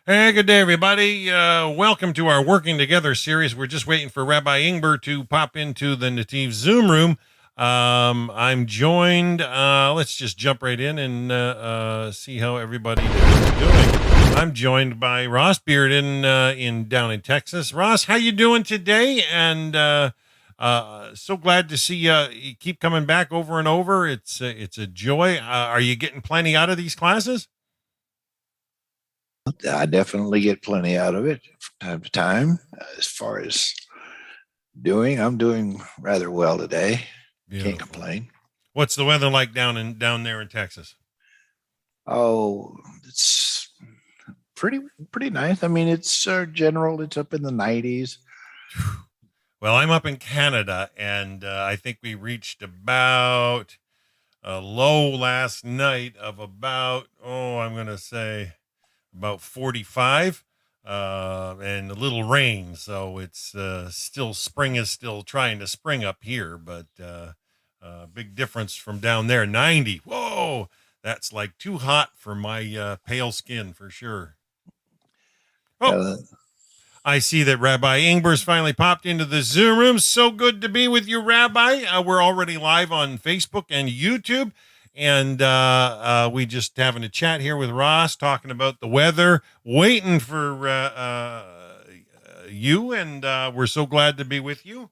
Hey, good day, everybody. Welcome to our Working Together series. We're just waiting for Rabbi Ingber to pop into the Netiv Zoom room. I'm joined. Let's just jump right in and see how everybody is doing. I'm joined by Ross Beard in down in Texas. Ross, how you doing today? And so glad to see you keep coming back over and over. It's a joy. Are you getting plenty out of these classes? I definitely get plenty out of it from time to time. As far as I'm doing rather well today. Can't Beautiful. complain. What's the weather like down there in Texas? Oh, it's pretty nice. I mean, it's general. It's up in the 90s. Well, I'm up in Canada, and I think we reached about a low last night of about, I'm going to say about 45 and a little rain. So it's still, spring is still trying to spring up here, but big difference from down there. 90. Whoa, that's like too hot for my pale skin for sure. Oh, Uh, I see that Rabbi Ingber's finally popped into the Zoom room. So good to be with you, Rabbi. We're already live on Facebook and YouTube, and we just having a chat here with Ross, talking about the weather, waiting for you, and we're so glad to be with you.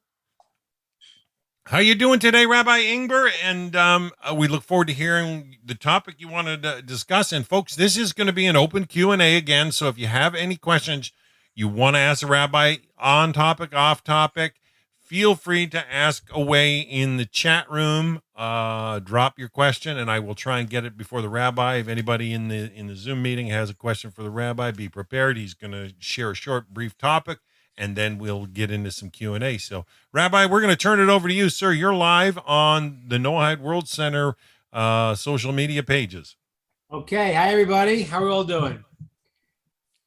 How you doing today, Rabbi Ingber? And we look forward to hearing the topic you wanted to discuss. And folks, this is going to be an open Q&A again. So if you have any questions you want to ask a rabbi on topic, off topic, feel free to ask away in the chat room. Drop your question, and I will try and get it before the rabbi. If anybody in the Zoom meeting has a question for the rabbi, be prepared. He's going to share a short, brief topic, and then we'll get into some Q&A. So, Rabbi, we're going to turn it over to you, sir. You're live on the Noahide World Center social media pages. Okay. Hi, everybody. How are we all doing?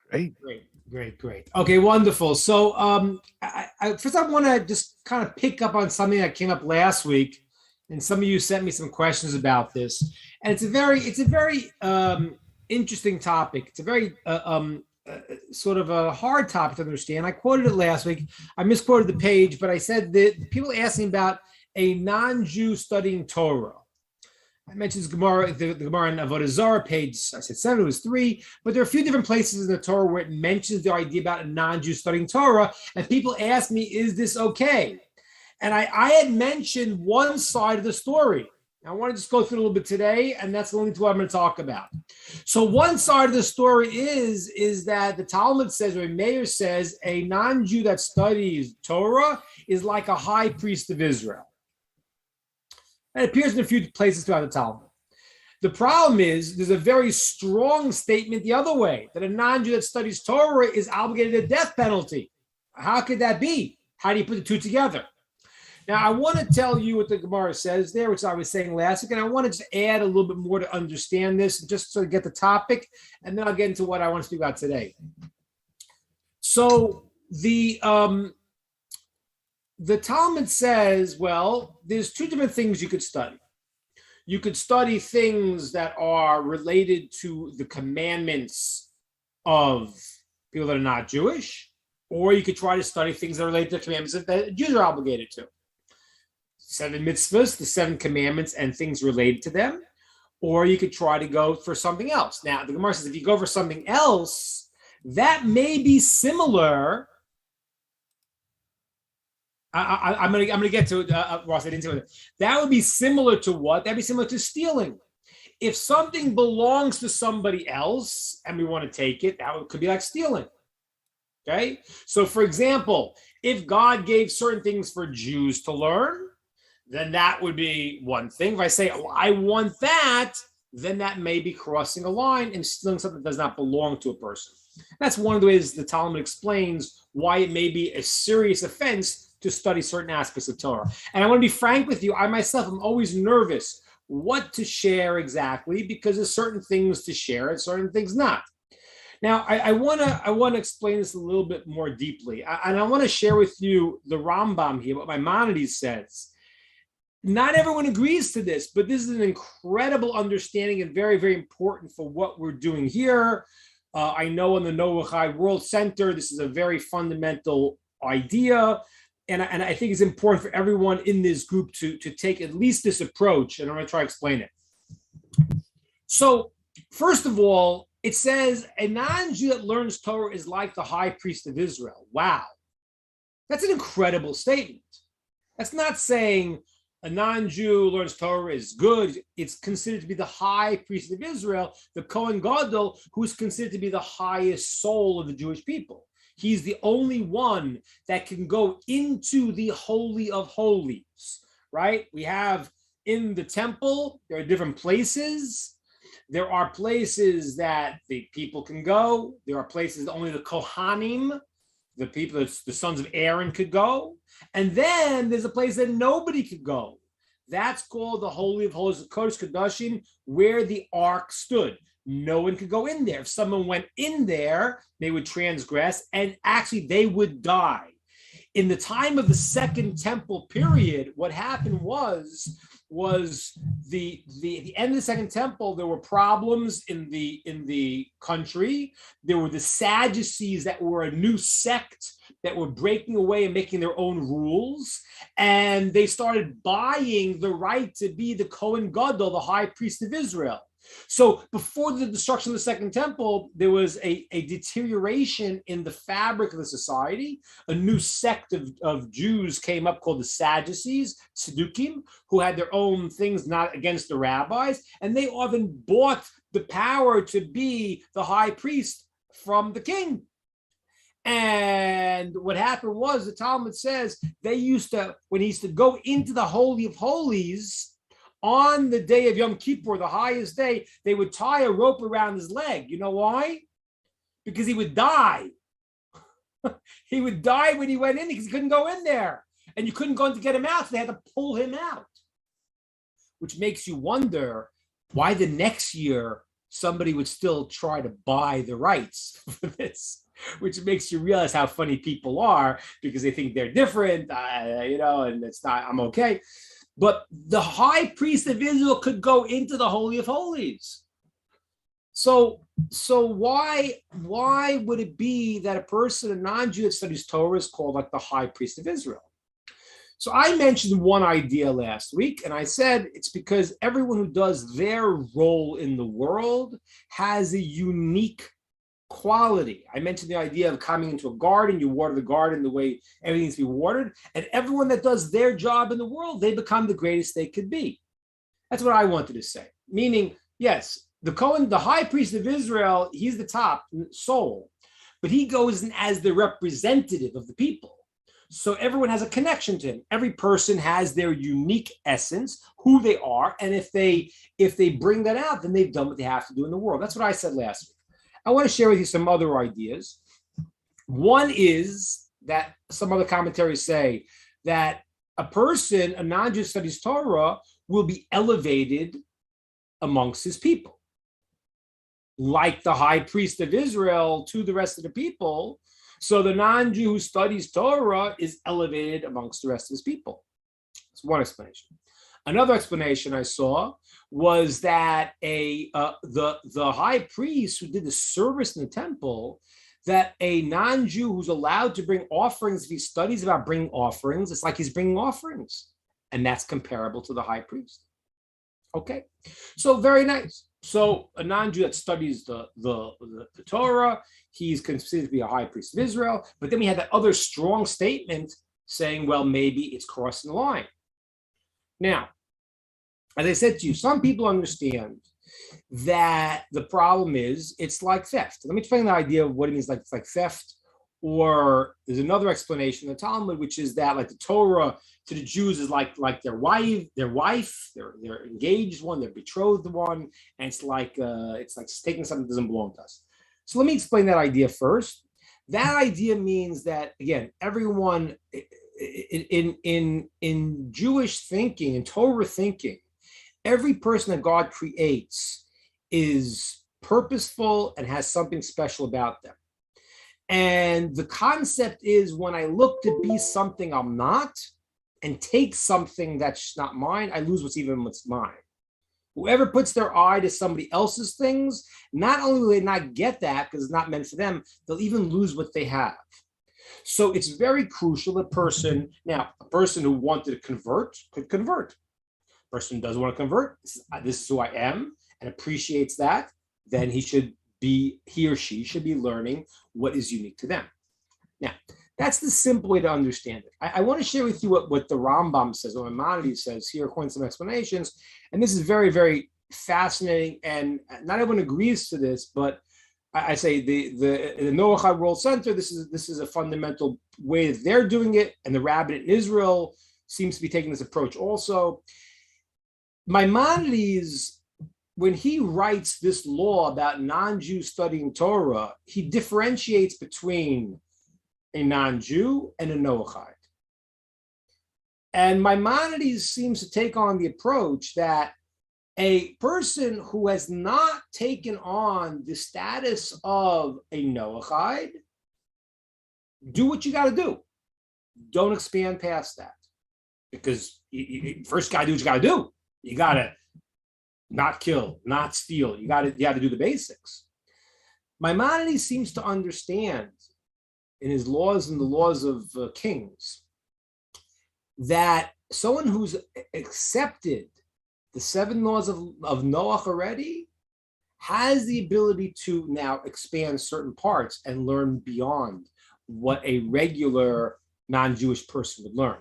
Great. Great. Okay, wonderful. So first I want to just kind of pick up on something that came up last week, and some of you sent me some questions about this. And it's a very interesting topic. It's a very sort of a hard topic to understand. I quoted it last week. I misquoted the page, but I said that people asking about a non-Jew studying Torah. I mentioned Gemara, the Gemara in Avodah Zarah, page, I said 7, it was 3, but there are a few different places in the Torah where it mentions the idea about a non-Jew studying Torah, and people ask me, is this okay? And I had mentioned one side of the story. I want to just go through a little bit today, and that's the only what I'm going to talk about. So one side of the story is that the Talmud says, or Meir says, a non-Jew that studies Torah is like a high priest of Israel. It appears in a few places throughout the Talmud. The problem is there's a very strong statement the other way, that a non-Jew that studies Torah is obligated to death penalty. How could that be? How do you put the two together? Now, I want to tell you what the Gemara says there, which I was saying last week, and I want to just add a little bit more to understand this, just to get the topic, and then I'll get into what I want to speak about today. So the Talmud says, well, there's two different things you could study. You could study things that are related to the commandments of people that are not Jewish, or you could try to study things that are related to the commandments that Jews are obligated to. 7 mitzvahs, the 7 commandments, and things related to them. Or you could try to go for something else. Now, the Gemara says if you go for something else, that may be similar. I'm gonna get to it, Ross. I didn't say it. That would be similar to what? That'd be similar to stealing. If something belongs to somebody else and we want to take it, could be like stealing. Okay. So, for example, if God gave certain things for Jews to learn, then that would be one thing. If I say, oh, I want that, then that may be crossing a line and stealing something that does not belong to a person. That's one of the ways the Talmud explains why it may be a serious offense to study certain aspects of Torah. And I want to be frank with you, I myself am always nervous what to share exactly, because there's certain things to share and certain things not. Now, I want to explain this a little bit more deeply, and I want to share with you the Rambam here, what Maimonides says. Not everyone agrees to this, but this is an incredible understanding and very, very important for what we're doing here. I know in the Noah Chai World Center, this is a very fundamental idea. And I think it's important for everyone in this group to take at least this approach. And I'm going to try to explain it. So, first of all, it says a non-Jew that learns Torah is like the high priest of Israel. Wow. That's an incredible statement. That's not saying a non-Jew learns Torah is good. It's considered to be the high priest of Israel, the Kohen Gadol, who is considered to be the highest soul of the Jewish people. He's the only one that can go into the Holy of Holies, right? We have in the temple, there are different places. There are places that the people can go. There are places that only the Kohanim, the people, the sons of Aaron, could go. And then there's a place that nobody could go. That's called the Holy of Holies, the Kodesh Kodashim, where the ark stood. No one could go in there. If someone went in there, they would transgress, and actually they would die. In the time of the Second Temple period, what happened was the end of the Second Temple. There were problems in the country. There were the Sadducees that were a new sect that were breaking away and making their own rules, and they started buying the right to be the Kohen Gadol, the high priest of Israel. So before the destruction of the Second Temple, there was a deterioration in the fabric of the society. A new sect of Jews came up called the Sadducees, Tzdukim, who had their own things not against the rabbis, and they often bought the power to be the high priest from the king. And what happened was, the Talmud says, they used to, when he used to go into the Holy of Holies, on the day of Yom Kippur, the highest day, they would tie a rope around his leg. You know why? Because he would die. He would die when he went in because he couldn't go in there. And you couldn't go in to get him out, so they had to pull him out. Which makes you wonder why the next year somebody would still try to buy the rights for this. Which makes you realize how funny people are, because they think they're different, and it's not, I'm okay. But the high priest of Israel could go into the Holy of Holies. So why would it be that a person, a non-Jew that studies Torah, is called like the high priest of Israel? So I mentioned one idea last week, and I said it's because everyone who does their role in the world has a unique quality. I mentioned the idea of coming into a garden, you water the garden the way everything needs to be watered, and everyone that does their job in the world, they become the greatest they could be. That's what I wanted to say. Meaning, yes, the Kohen, the high priest of Israel, he's the top soul, but he goes in as the representative of the people. So everyone has a connection to him. Every person has their unique essence, who they are, and if they bring that out, then they've done what they have to do in the world. That's what I said last week. I want to share with you some other ideas. One is that some other commentaries say that a person, a non-Jew studies Torah, will be elevated amongst his people. Like the high priest of Israel to the rest of the people. So the non-Jew who studies Torah is elevated amongst the rest of his people. That's one explanation. Another explanation I saw was that the high priest who did the service in the temple, that a non-Jew who's allowed to bring offerings, if he studies about bringing offerings, it's like he's bringing offerings, and that's comparable to the high priest. Okay, so very nice. So a non-Jew that studies the Torah, he's considered to be a high priest of Israel. But then we had that other strong statement saying, well, maybe it's crossing the line. Now, as I said to you, some people understand that the problem is it's like theft. Let me explain the idea of what it means, like it's like theft. Or there's another explanation in the Talmud, which is that like the Torah to the Jews is like their wife, their engaged one, their betrothed one, and it's like taking something that doesn't belong to us. So let me explain that idea first. That idea means that, again, everyone in Jewish thinking, in Torah thinking, every person that God creates is purposeful and has something special about them. And the concept is when I look to be something I'm not and take something that's not mine, I lose what's mine. Whoever puts their eye to somebody else's things, not only will they not get that because it's not meant for them, they'll even lose what they have. So it's very crucial that a person who wanted to convert could convert. A person who doesn't want to convert, this is who I am, and appreciates that, then he or she should be learning what is unique to them. Now, that's the simple way to understand it. I want to share with you what the Rambam says, what Maimonides says here, according to some explanations. And this is very, very fascinating. And not everyone agrees to this, but I say the Noachide World Center, this is a fundamental way that they're doing it. And the rabbinate in Israel seems to be taking this approach also. Maimonides, when he writes this law about non-Jews studying Torah, he differentiates between a non-Jew and a Noachide. And Maimonides seems to take on the approach that a person who has not taken on the status of a Noachide, do what you got to do. Don't expand past that. Because you first got to do what you got to do. You got to not kill, not steal. You got to do the basics. Maimonides seems to understand in his laws and the laws of kings that someone who's accepted the 7 laws of Noach already has the ability to now expand certain parts and learn beyond what a regular non-Jewish person would learn.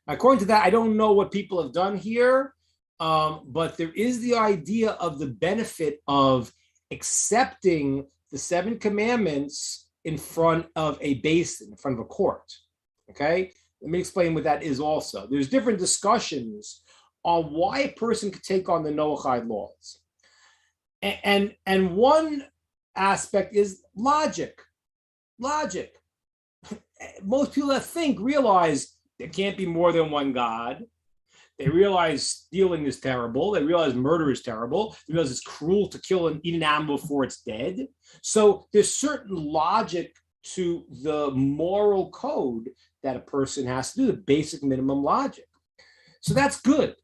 According to that, I don't know what people have done here, but there is the idea of the benefit of accepting the 7 commandments in front of a basin, in front of a court. Okay, let me explain what that is also. There's different discussions on why a person could take on the Noachide laws. And one aspect is logic. Logic. Most people that realize there can't be more than one God. They realize stealing is terrible. They realize murder is terrible. They realize it's cruel to kill and eat an animal before it's dead. So there's certain logic to the moral code that a person has to do, the basic minimum logic. So that's good.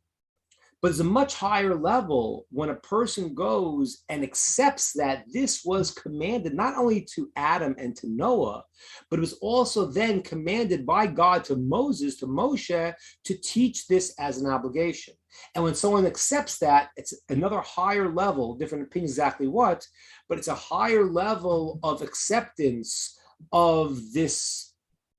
But it's a much higher level when a person goes and accepts that this was commanded not only to Adam and to Noah, but it was also then commanded by God to Moses, to Moshe, to teach this as an obligation. And when someone accepts that, it's another higher level, different opinions exactly what, but it's a higher level of acceptance of this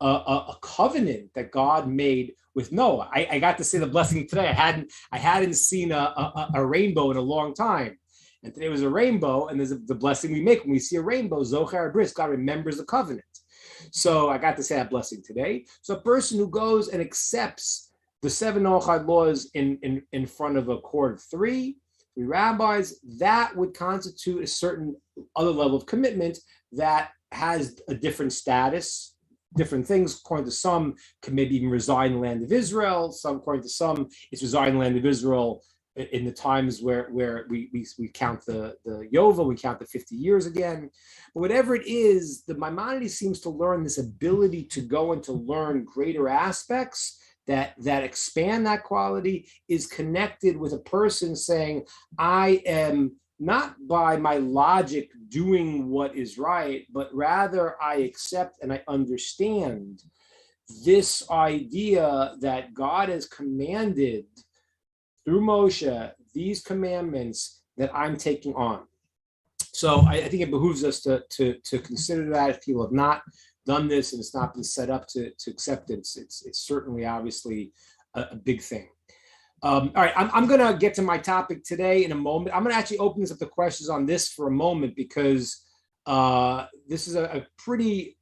a covenant that God made with Noah. I got to say the blessing today. I hadn't seen a rainbow in a long time, and today was a rainbow. And there's the blessing we make when we see a rainbow. Zochar Bris, God remembers the covenant. So I got to say that blessing today. So a person who goes and accepts the 7 Noachide laws in front of a court of 3 rabbis, that would constitute a certain other level of commitment that has a different status. Different things, according to some, can maybe even reside in the land of Israel. Some, according to some, it's reside in the land of Israel in the times where we count the Yovel, we count the 50 years again. But whatever it is, the Maimonides seems to learn this ability to go and to learn greater aspects that expand that quality is connected with a person saying, I am not by my logic doing what is right, but rather I accept and I understand this idea that God has commanded through Moshe these commandments that I'm taking on. So I think it behooves us to consider that. If people have not done this and it's not been set up to accept it, it's certainly obviously a big thing. All right, I'm going to get to my topic today in a moment. I'm going to actually open this up to questions on this for a moment because this is a pretty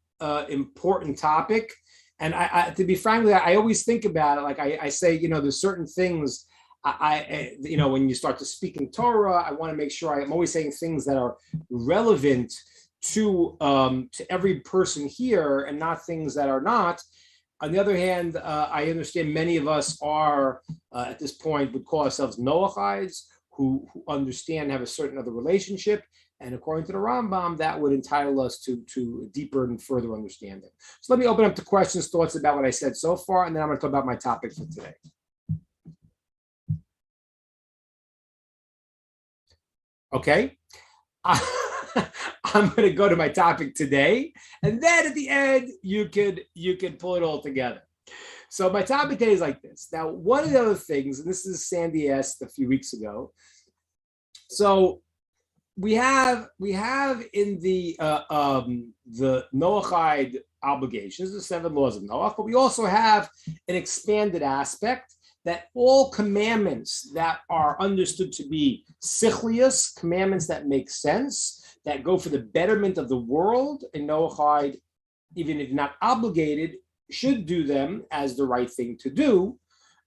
important topic. And I to be frankly, I always think about it. Like I say, there's certain things when you start to speak in Torah, I want to make sure I'm always saying things that are relevant to every person here and not things that are not. On the other hand, I understand many of us are, at this point, would call ourselves Noachides, who understand, have a certain other relationship. And according to the Rambam, that would entitle us to a deeper and further understanding. So let me open up to questions, thoughts about what I said so far, and then I'm going to talk about my topic for today. Okay. I'm going to go to my topic today, and then at the end you could pull it all together. So my topic today is like this. Now, one of the other things, and this is Sandy asked a few weeks ago. So we have in the Noahide obligations, the 7 laws of Noah, but we also have an expanded aspect that all commandments that are understood to be sichlius, commandments that make sense, that go for the betterment of the world, and Noahide, even if not obligated, should do them as the right thing to do,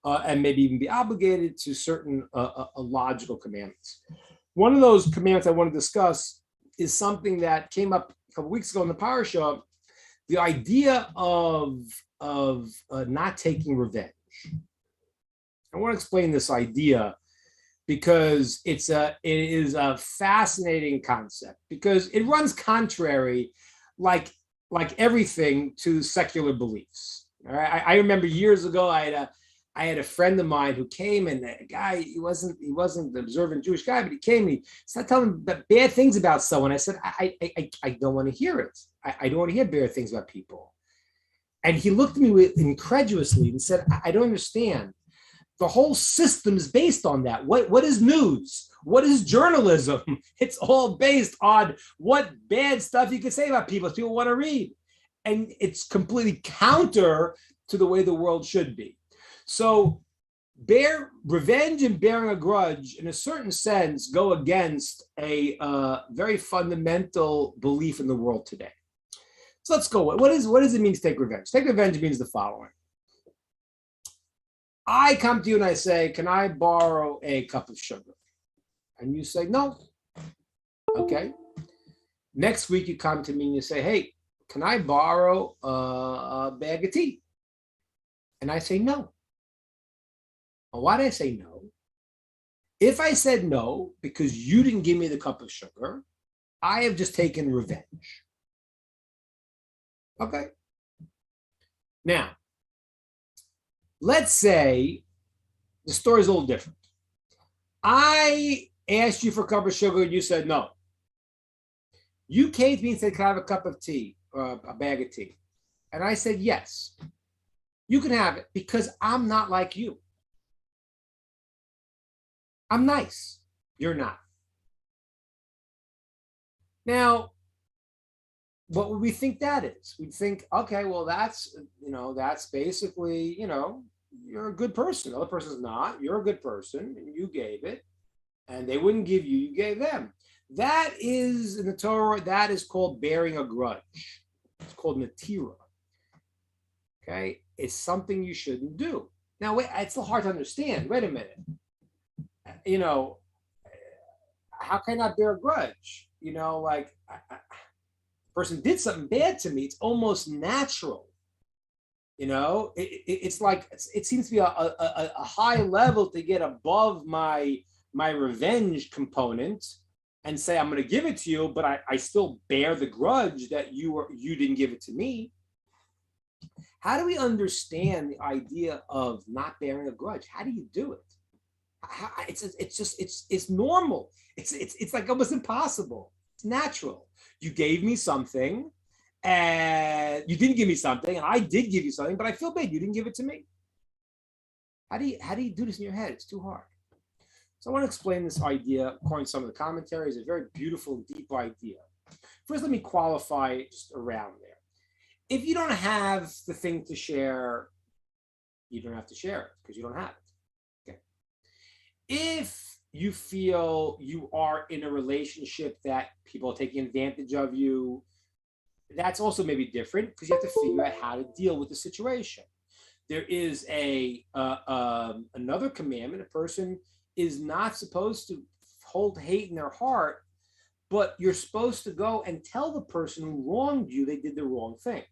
and maybe even be obligated to certain logical commandments. One of those commandments I want to discuss is something that came up a couple weeks ago in the parasha, the idea of not taking revenge. I want to explain this idea because it is a fascinating concept, because it runs contrary, like everything, to secular beliefs. All right? I remember years ago I had a friend of mine who came, and the guy, he wasn't an observant Jewish guy, but he came and he started telling me bad things about someone. I said, I don't want to hear it. I don't want to hear bad things about people. And he looked at me incredulously and said, I don't understand. The whole system is based on that. What is news? What is journalism? It's all based on what bad stuff you can say about people want to read. And it's completely counter to the way the world should be. So revenge and bearing a grudge, in a certain sense, go against a very fundamental belief in the world today. So let's go. What does it mean to take revenge? Take revenge means the following. I come to you and I say, can I borrow a cup of sugar? And you say, no. Okay. Next week you come to me and you say, hey, can I borrow a bag of tea? And I say, no. Well, why did I say no? If I said no because you didn't give me the cup of sugar, I have just taken revenge. Okay. Now, let's say the story is a little different. I asked you for a cup of sugar and you said no. You came to me and said, can I have a cup of tea or a bag of tea? And I said, yes, you can have it, because I'm not like you. I'm nice. You're not. Now, what would we think that is? We'd think, okay, well, that's basically, you're a good person. The other person's not. You're a good person, and you gave it, and they wouldn't give you. You gave them. That is, in the Torah, that is called bearing a grudge. It's called Netiv. Okay? It's something you shouldn't do. Now, wait, it's a little hard to understand. Wait a minute. How can I bear a grudge? Person did something bad to me. It's almost natural. It's like, it seems to be a high level to get above my revenge component and say, I'm going to give it to you, but I still bear the grudge that you didn't give it to me. How do we understand the idea of not bearing a grudge? How do you do it? It's normal. It's like almost impossible. It's natural. You gave me something, and you didn't give me something, and I did give you something, but I feel bad you didn't give it to me. How do you do this in your head? It's too hard. So I want to explain this idea according to some of the commentaries. A very beautiful and deep idea. First, let me qualify just around there. If you don't have the thing to share, you don't have to share it because you don't have it. Okay. If you feel you are in a relationship that people are taking advantage of you, that's also maybe different, because you have to figure out how to deal with the situation. There is another commandment. A person is not supposed to hold hate in their heart, but you're supposed to go and tell the person who wronged you they did the wrong thing.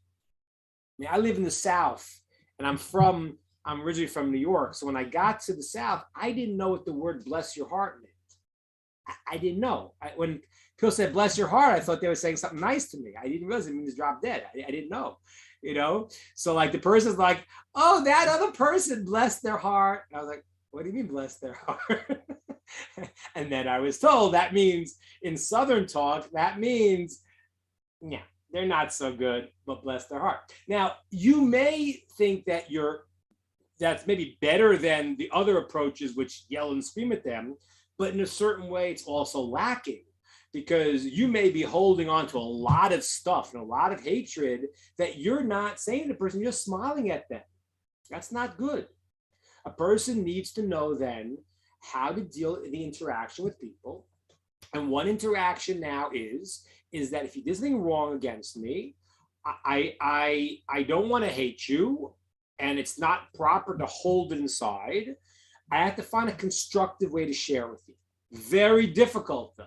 I live in the South, and I'm originally from New York. So when I got to the South, I didn't know what the word bless your heart meant. I didn't know. When people said bless your heart, I thought they were saying something nice to me. I didn't realize it means drop dead. I didn't know, So like the person's like, oh, that other person blessed their heart. And I was like, What do you mean, bless their heart? And then I was told that means in Southern talk, that means, yeah, they're not so good, but bless their heart. Now, you may think that that's maybe better than the other approaches, which yell and scream at them, but in a certain way, it's also lacking, because you may be holding on to a lot of stuff and a lot of hatred that you're not saying to the person, you're just smiling at them. That's not good. A person needs to know then how to deal with the interaction with people. And one interaction now is that if you did something wrong against me, I don't want to hate you, and it's not proper to hold it inside. I have to find a constructive way to share with you. Very difficult, though.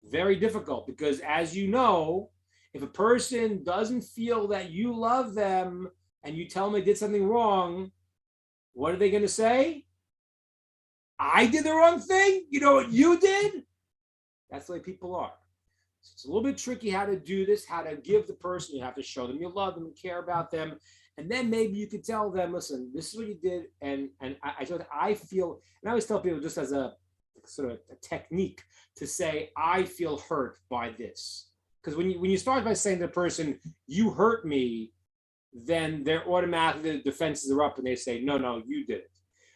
Very difficult, because as you know, if a person doesn't feel that you love them and you tell them they did something wrong, what are they going to say? I did the wrong thing? You know what you did? That's the way people are. So it's a little bit tricky how to do this, how to give the person, you have to show them you love them and care about them. And then maybe you could tell them, listen, this is what you did. And I feel, and I always tell people just as a sort of a technique to say, I feel hurt by this. Because when you start by saying to the person, you hurt me, then they're automatically, the defenses are up and they say, no, you did it.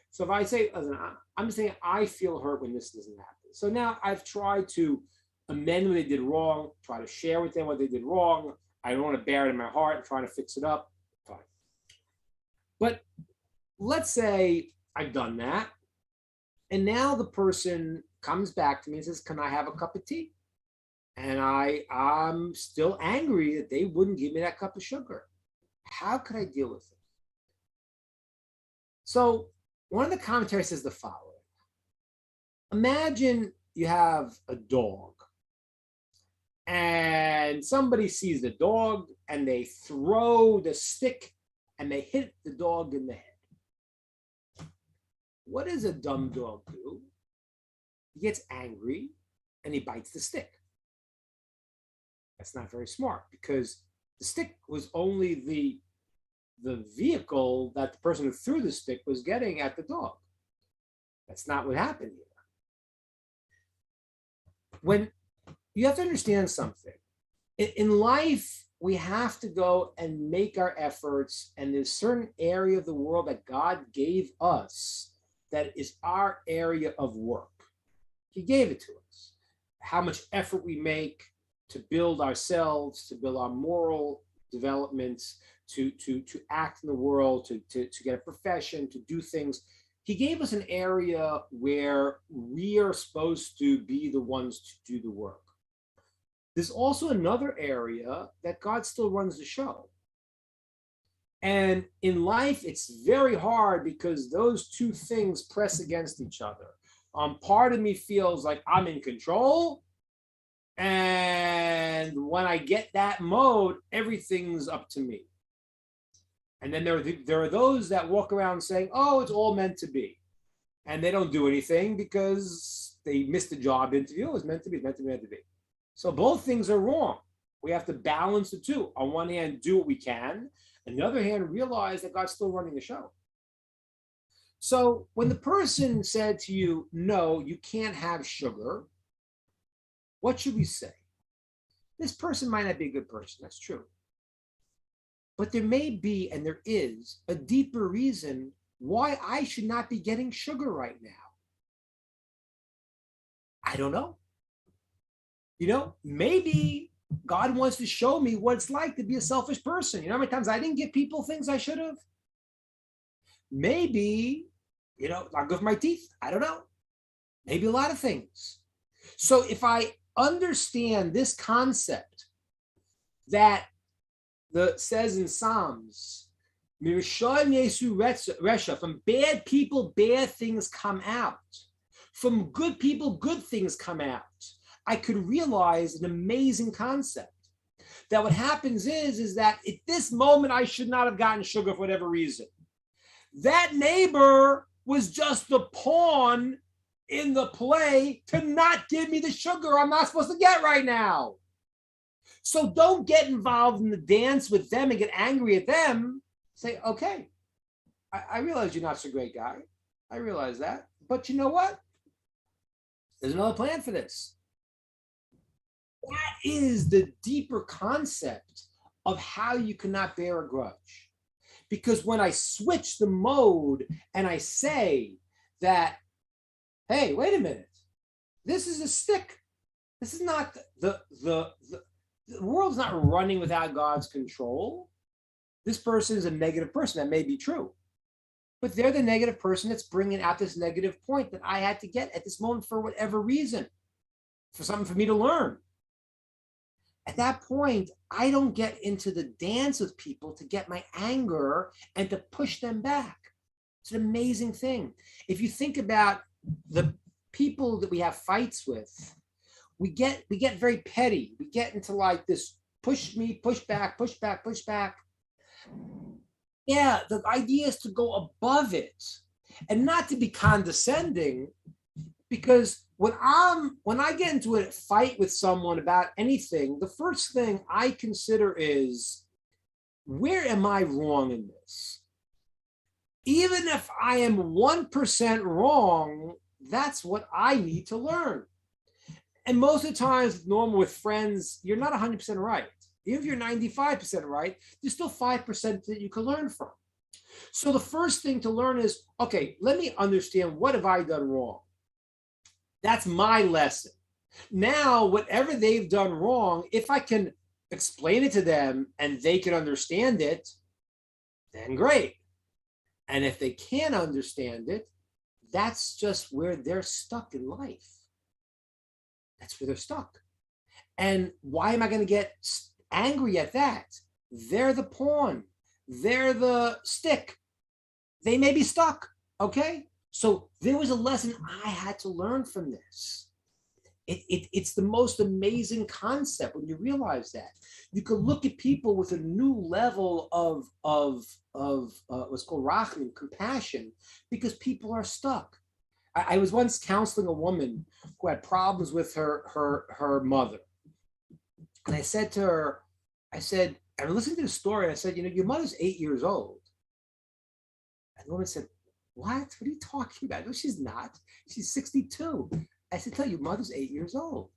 So if I say, listen, I'm saying I feel hurt when this doesn't happen. So now I've tried to amend what they did wrong, try to share with them what they did wrong. I don't want to bear it in my heart. I'm trying to fix it up. Fine. But let's say I've done that. And now the person comes back to me and says, can I have a cup of tea? And I'm still angry that they wouldn't give me that cup of sugar. How could I deal with it? So one of the commentaries says the following. Imagine you have a dog and somebody sees the dog and they throw the stick and they hit the dog in the head. What does a dumb dog do? He gets angry and he bites the stick. That's not very smart, because the stick was only the vehicle that the person who threw the stick was getting at the dog. That's not what happened here. When you have to understand something, in life, we have to go and make our efforts, and there's a certain area of the world that God gave us that is our area of work. He gave it to us. How much effort we make to build ourselves, to build our moral developments, to act in the world, to get a profession, to do things. He gave us an area where we are supposed to be the ones to do the work. There's also another area that God still runs the show. And in life, it's very hard because those two things press against each other. Part of me feels like I'm in control. And when I get that mode, everything's up to me. And then there are those that walk around saying, oh, it's all meant to be. And they don't do anything because they missed a job interview. It was meant to be, meant to be. So both things are wrong. We have to balance the two. On one hand, do what we can. On the other hand, realize that God's still running the show. So when the person said to you, no, you can't have sugar, what should we say? This person might not be a good person. That's true. But there may be, and there is, a deeper reason why I should not be getting sugar right now. I don't know. Maybe God wants to show me what it's like to be a selfish person. How many times I didn't give people things I should have? Maybe, not good for my teeth. I don't know. Maybe a lot of things. So if I understand this concept that says in Psalms, from bad people, bad things come out. From good people, good things come out. I could realize an amazing concept. That what happens is that at this moment, I should not have gotten sugar for whatever reason. That neighbor was just the pawn in the play to not give me the sugar I'm not supposed to get right now. So don't get involved in the dance with them and get angry at them. Say, okay, I realize you're not such a great guy. I realize that. But you know what? There's another plan for this. That is the deeper concept of how you cannot bear a grudge. Because when I switch the mode and I say that, hey, wait a minute, this is a stick. This is not the world's not running without God's control. This person is a negative person. That may be true. But they're the negative person that's bringing out this negative point that I had to get at this moment for whatever reason, for something for me to learn. At that point, I don't get into the dance with people to get my anger and to push them back. It's an amazing thing. If you think about the people that we have fights with, we get very petty. We get into like this push me, push back, push back, push back. Yeah, the idea is to go above it and not to be condescending, because when I get into a fight with someone about anything, the first thing I consider is, where am I wrong in this? Even if I am 1% wrong, that's what I need to learn. And most of the times, normal with friends, you're not 100% right. Even if you're 95% right, there's still 5% that you can learn from. So the first thing to learn is, okay, let me understand, what have I done wrong? That's my lesson. Now, whatever they've done wrong, if I can explain it to them and they can understand it, then great. And if they can't understand it, that's just where they're stuck in life. That's where they're stuck. And why am I going to get angry at that? They're the pawn. They're the stick. They may be stuck, okay? So there was a lesson I had to learn from this. It's the most amazing concept when you realize that. You can look at people with a new level of what's called rachmim, compassion, because people are stuck. I was once counseling a woman who had problems with her mother. And I said to her, I listened to the story, and I said, your mother's 8 years old. And the woman said, what are you talking about? No, she's not. She's 62. I said, tell you, your mother's 8 years old.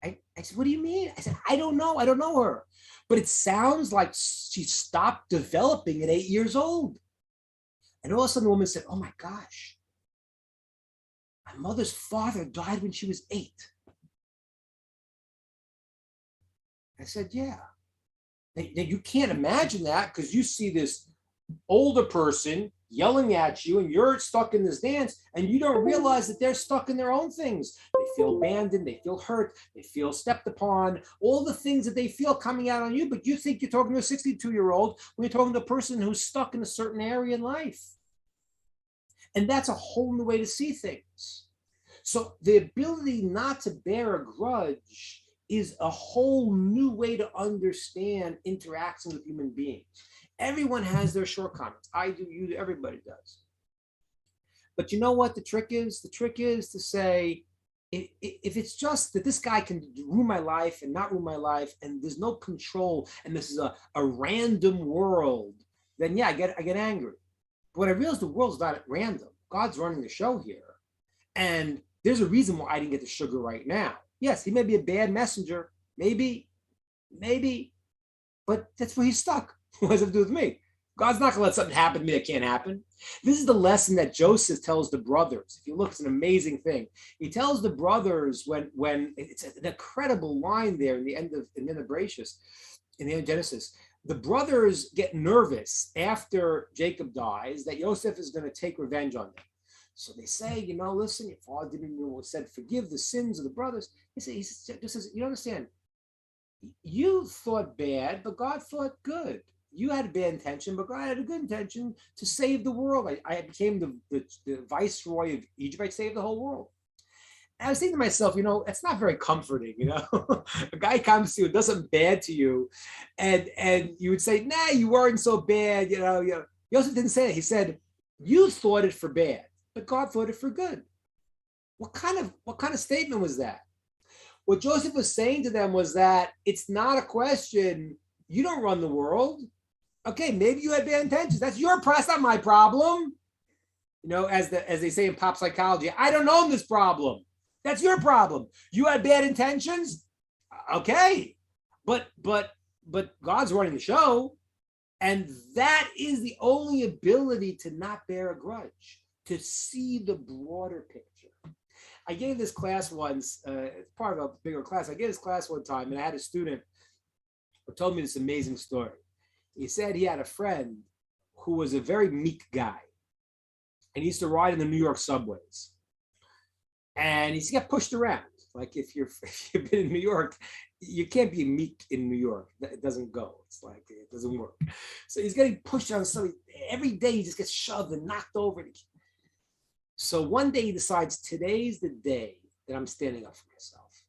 I said, what do you mean? I said, I don't know. I don't know her. But it sounds like she stopped developing at 8 years old. And all of a sudden the woman said, oh my gosh, my mother's father died when she was 8. I said, yeah. Now, you can't imagine that because you see this older person yelling at you and you're stuck in this dance and you don't realize that they're stuck in their own things. They feel abandoned, they feel hurt, they feel stepped upon, all the things that they feel coming out on you, but you think you're talking to a 62-year-old when you're talking to a person who's stuck in a certain area in life. And that's a whole new way to see things. So the ability not to bear a grudge is a whole new way to understand interactions with human beings. Everyone has their shortcomings. I do, you do, everybody does. But you know what the trick is? The trick is to say, if it's just that this guy can ruin my life and not ruin my life, and there's no control, and this is a random world, then yeah, I get angry. But when I realize the world's not at random, God's running the show here. And there's a reason why I didn't get the sugar right now. Yes, he may be a bad messenger, maybe, but that's where he's stuck. What does it have to do with me? God's not going to let something happen to me that can't happen. This is the lesson that Joseph tells the brothers. If you look, it's an amazing thing. He tells the brothers when it's an incredible line there in the end of Bereshit, in the end of Genesis. The brothers get nervous after Jacob dies that Joseph is going to take revenge on them. So they say, listen, your father said, forgive the sins of the brothers. He says, you understand, you thought bad, but God thought good. You had a bad intention, but God had a good intention to save the world. I became the viceroy of Egypt. I saved the whole world. And I was thinking to myself, it's not very comforting, A guy comes to you, does something bad to you, and you would say, nah, you weren't so bad, Joseph didn't say that. He said, you thought it for bad, but God thought it for good. What kind of statement was that? What Joseph was saying to them was that it's not a question, you don't run the world. Okay, maybe you had bad intentions. That's your problem, not my problem. as they say in pop psychology, I don't own this problem. That's your problem. You had bad intentions. Okay. But God's running the show. And that is the only ability to not bear a grudge, to see the broader picture. I gave this class once, it's part of a bigger class. I gave this class one time, and I had a student who told me this amazing story. He said he had a friend who was a very meek guy, and he used to ride in the New York subways. And he used to get pushed around. Like if you've been in New York, you can't be meek in New York. It doesn't go. It's like it doesn't work. So he's getting pushed on something every day. He just gets shoved and knocked over. So one day he decides, today's the day that I'm standing up for myself.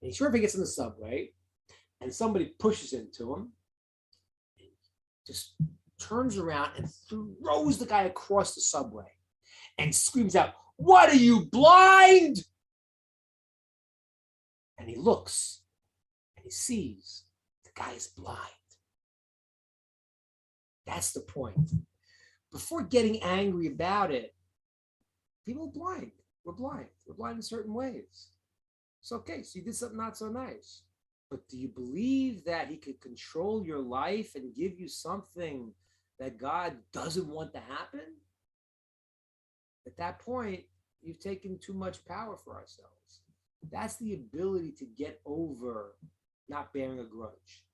And sure, if he gets in the subway and somebody pushes into him, he just turns around and throws the guy across the subway and screams out, "What, are you blind?" And he looks and he sees the guy is blind. That's the point. Before getting angry about it, people are blind. We're blind. We're blind in certain ways. It's okay. So you did something not so nice. But do you believe that he could control your life and give you something that God doesn't want to happen? At that point, you've taken too much power for ourselves. That's the ability to get over not bearing a grudge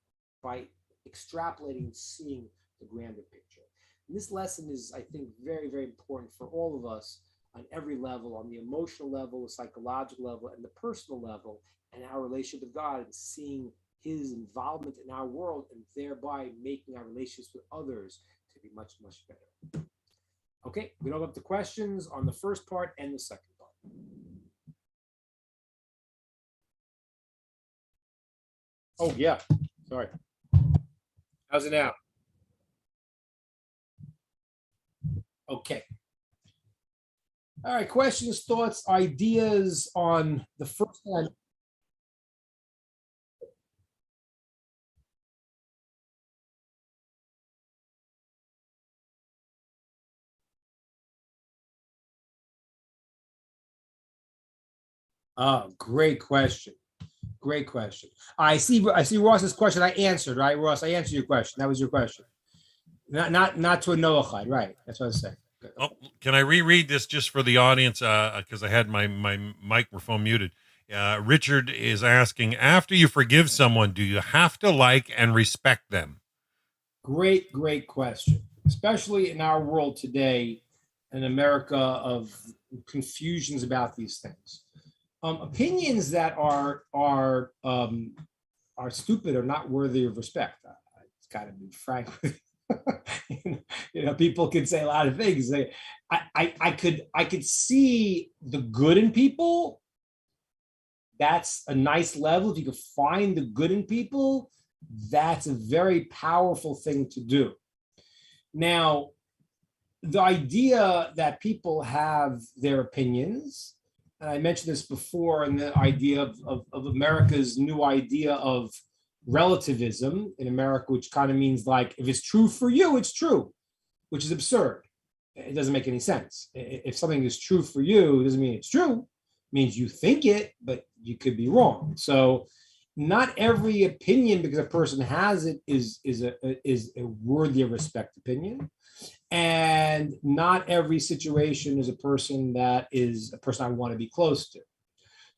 by extrapolating and seeing the grander picture. And this lesson is, I think, very, very important for all of us on every level, on the emotional level, the psychological level, and the personal level, and our relationship with God, and seeing his involvement in our world, and thereby making our relationships with others to be much, much better. Okay, we don't have the questions on the first part and the second part. Oh, yeah. Sorry. How's it now? Okay. All right. Questions, thoughts, ideas on the first one. Great question. Great question. I see Ross's question. I answered, right, Ross? I answered your question. That was your question. Not to a Noahide, right? That's what I was saying. Oh, can I reread this just for the audience? Because I had my microphone muted. Richard is asking, after you forgive someone, do you have to like and respect them? Great question. Especially in our world today, in America, of confusions about these things. Opinions that are stupid are not worthy of respect. It's got to be frank with you. People can say a lot of things. I could see the good in people. That's a nice level. If you could find the good in people, that's a very powerful thing to do. Now, the idea that people have their opinions, and I mentioned this before, and the idea of America's new idea of relativism in America, which kind of means like, if it's true for you, it's true, which is absurd. It doesn't make any sense. If something is true for you, it doesn't mean it's true. It means you think it, but you could be wrong. So not every opinion, because a person has it, is a worthy of respect opinion. And not every situation is a person that is a person I want to be close to.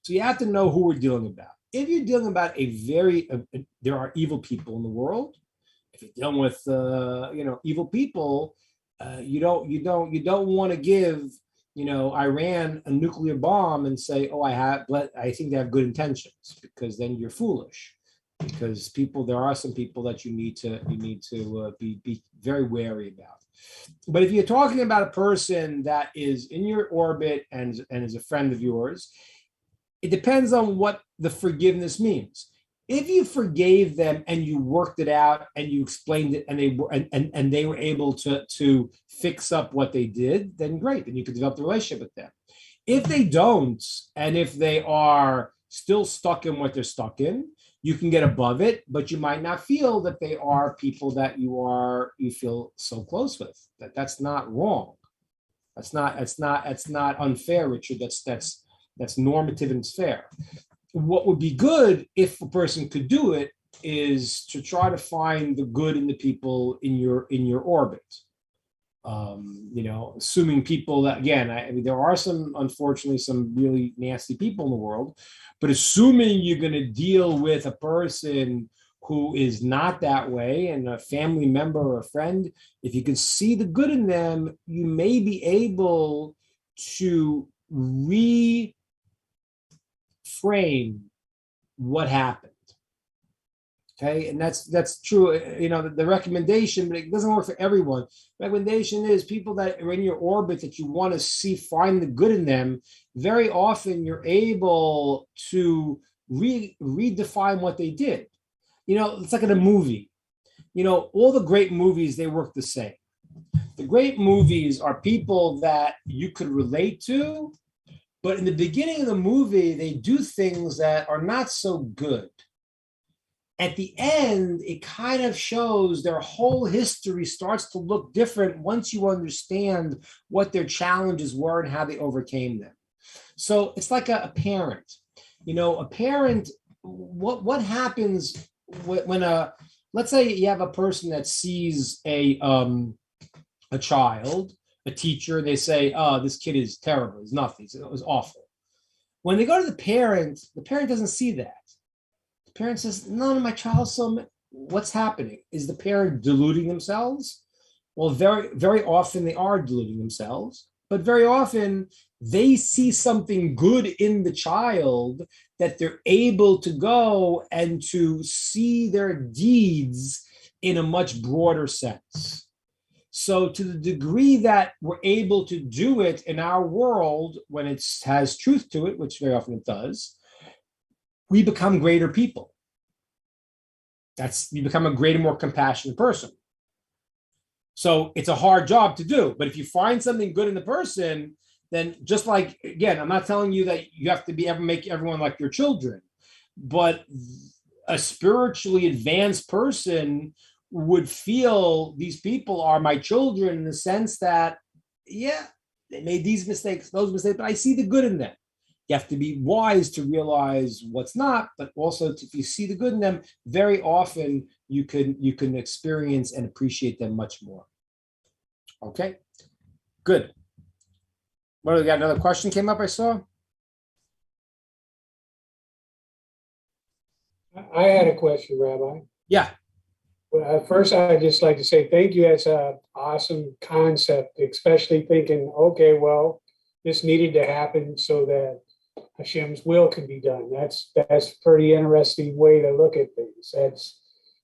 So you have to know who we're dealing about. If you're dealing about there are evil people in the world. If you're dealing with evil people, you don't want to give Iran a nuclear bomb and say, oh, I think they have good intentions, because then you're foolish. Because there are some people that you need to be very wary about. But if you're talking about a person that is in your orbit and is a friend of yours, it depends on what the forgiveness means. If you forgave them and you worked it out and you explained it, and they were able to fix up what they did, then great, then you could develop the relationship with them. If they don't, and if they are still stuck in what they're stuck in, you can get above it, but you might not feel that they are people that you feel so close with. That's not wrong. That's not unfair, Richard. That's normative and it's fair. What would be good if a person could do it is to try to find the good in the people in your orbit. Assuming people that, again, I mean, there are unfortunately, some really nasty people in the world, but assuming you're going to deal with a person who is not that way and a family member or a friend, if you can see the good in them, you may be able to reframe what happened. Okay, and that's true. The recommendation, but it doesn't work for everyone. Recommendation is people that are in your orbit that you want to see, find the good in them. Very often, you're able to redefine what they did. It's like in a movie. All the great movies, they work the same. The great movies are people that you could relate to, but in the beginning of the movie, they do things that are not so good. At the end, it kind of shows their whole history starts to look different once you understand what their challenges were and how they overcame them. So it's like a parent. A parent, what happens when let's say you have a person that sees a child, a teacher, they say, oh, this kid is terrible, it's nothing, it was awful. When they go to the parent doesn't see that. Parent says, no, my child's so, what's happening? Is the parent deluding themselves? Well, very, very often they are deluding themselves, but very often they see something good in the child that they're able to go and to see their deeds in a much broader sense. So to the degree that we're able to do it in our world, when it has truth to it, which very often it does, we become greater people. You become a greater, more compassionate person. So it's a hard job to do, but if you find something good in the person, then just like, again, I'm not telling you that you have to make everyone like your children, but a spiritually advanced person would feel these people are my children in the sense that, yeah, they made these mistakes, those mistakes, but I see the good in them. You have to be wise to realize what's not, but also if you see the good in them, very often you can experience and appreciate them much more. Okay, good. What, we got another question came up, I saw? I had a question, Rabbi. Yeah. Well, first, I'd just like to say thank you. That's an awesome concept, especially thinking, okay, well, this needed to happen so that Hashem's will can be done. That's a pretty interesting way to look at things.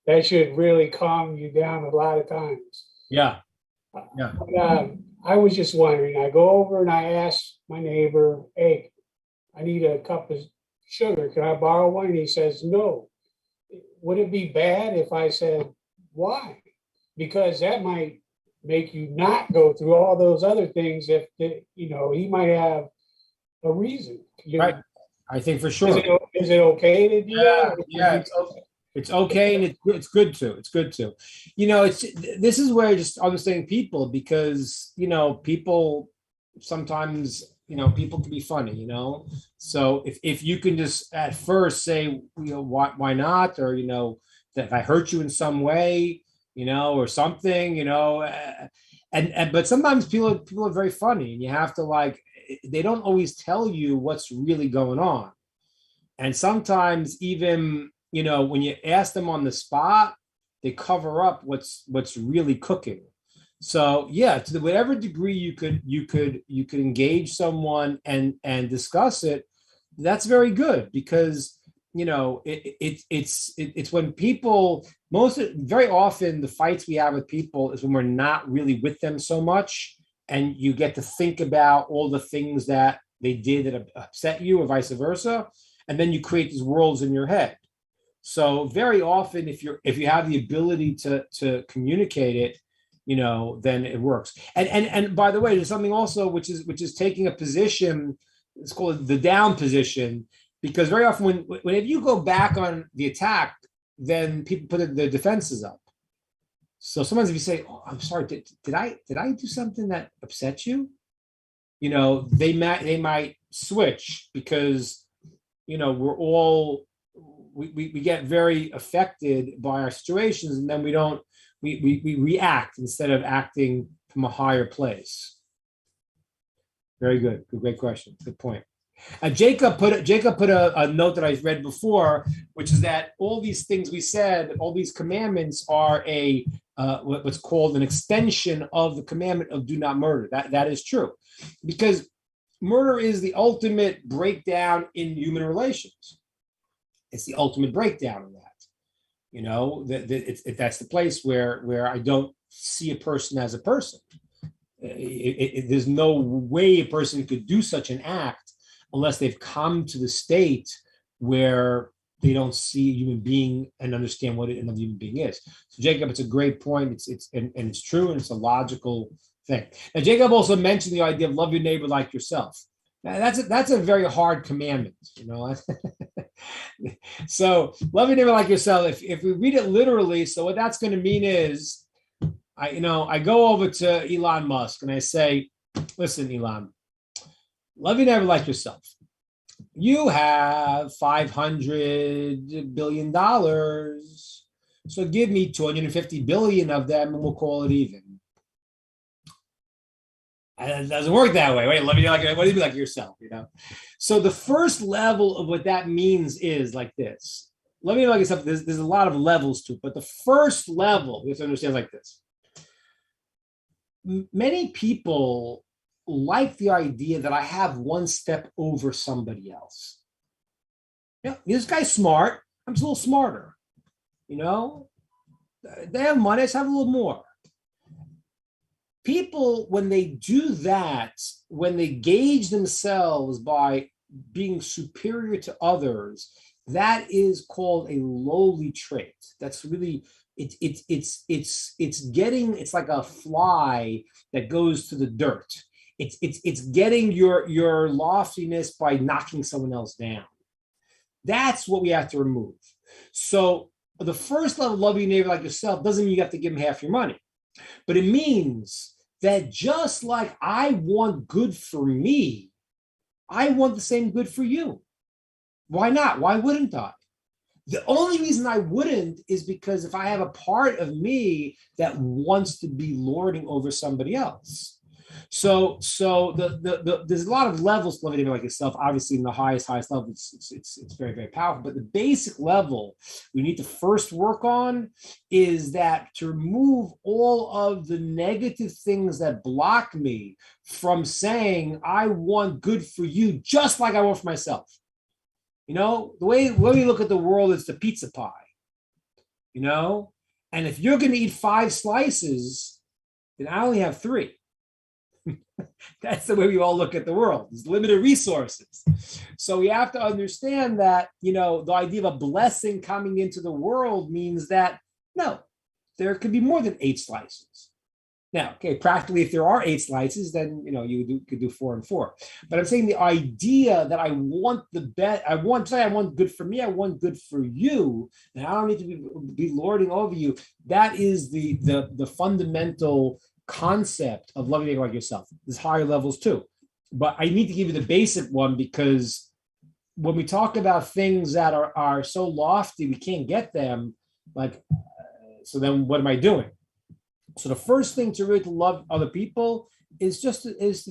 That should really calm you down a lot of times. Yeah. But, I was just wondering, I go over and I ask my neighbor, hey, I need a cup of sugar. Can I borrow one? And he says, no. Would it be bad if I said, why? Because that might make you not go through all those other things if, he might have a reason. Right. I think for sure. Is it okay to do that? Yeah, it's okay, and it's good to. It's good to. This is where I just understanding people, because people sometimes people can be funny. So if you can just at first say why not, or that if I hurt you in some way, or something, and but sometimes people are very funny, and you have to they don't always tell you what's really going on. And sometimes even, when you ask them on the spot, they cover up what's really cooking. So yeah, to whatever degree you could engage someone and discuss it, that's very good, because it's when people, very often the fights we have with people is when we're not really with them so much, and you get to think about all the things that they did that upset you, or vice versa, and then you create these worlds in your head. So very often, if you have the ability to communicate it, then it works. And by the way, there's something also which is taking a position. It's called the down position, because very often when if you go back on the attack, then people put their defenses up. So sometimes if you say, "Oh, I'm sorry, did I do something that upset you?" they might switch because, we're all, we get very affected by our situations, and then we react instead of acting from a higher place. Very good. Great question. Good point. Jacob put a note that I read before, which is that all these things we said, all these commandments are what's called an extension of the commandment of do not murder. That is true, because murder is the ultimate breakdown in human relations. It's the ultimate breakdown of that. That's the place where I don't see a person as a person. There's no way a person could do such an act unless they've come to the state where they don't see a human being and understand what another human being is. So Jacob, it's a great point. It's true, and it's a logical thing. Now Jacob also mentioned the idea of love your neighbor like yourself. Now, that's a very hard commandment, So love your neighbor like yourself. If we read it literally, so what that's going to mean is, I go over to Elon Musk and I say, listen, Elon, love your neighbor like yourself. You have $500 billion. So give me 250 billion of them and we'll call it even. And it doesn't work that way. Wait, love you like, what do you mean like yourself? So the first level of what that means is like this. Love you like yourself. There's a lot of levels to it, but the first level, you have to understand like this. Many people like the idea that I have one step over somebody else. This guy's smart. I'm just a little smarter. They have money. I just have a little more. People, when they do that, when they gauge themselves by being superior to others, that is called a lowly trait. That's really it's like a fly that goes to the dirt. It's getting your loftiness by knocking someone else down. That's what we have to remove. So the first level, love your neighbor like yourself, doesn't mean you have to give him half your money, but it means that just like I want good for me, I want the same good for you. Why not? Why wouldn't I? The only reason I wouldn't is because if I have a part of me that wants to be lording over somebody else. So there's a lot of levels to loving like yourself. Obviously, in the highest level, it's very, very powerful. But the basic level we need to first work on is that to remove all of the negative things that block me from saying I want good for you, just like I want for myself. The way we look at the world is the pizza pie. And if you're going to eat 5 slices, then I only have 3. That's the way we all look at the world. There's limited resources. So we have to understand that, the idea of a blessing coming into the world means that, no, there could be more than 8 slices. Now, okay, practically, if there are 8 slices, then, you could do 4 and 4. But I'm saying the idea that I want I want good for me, I want good for you, and I don't need to be lording over you. That is the fundamental concept of loving like yourself. There's higher levels too, but I need to give you the basic one, because when we talk about things that are so lofty we can't get them, so then what am I doing? So the first thing to really love other people is to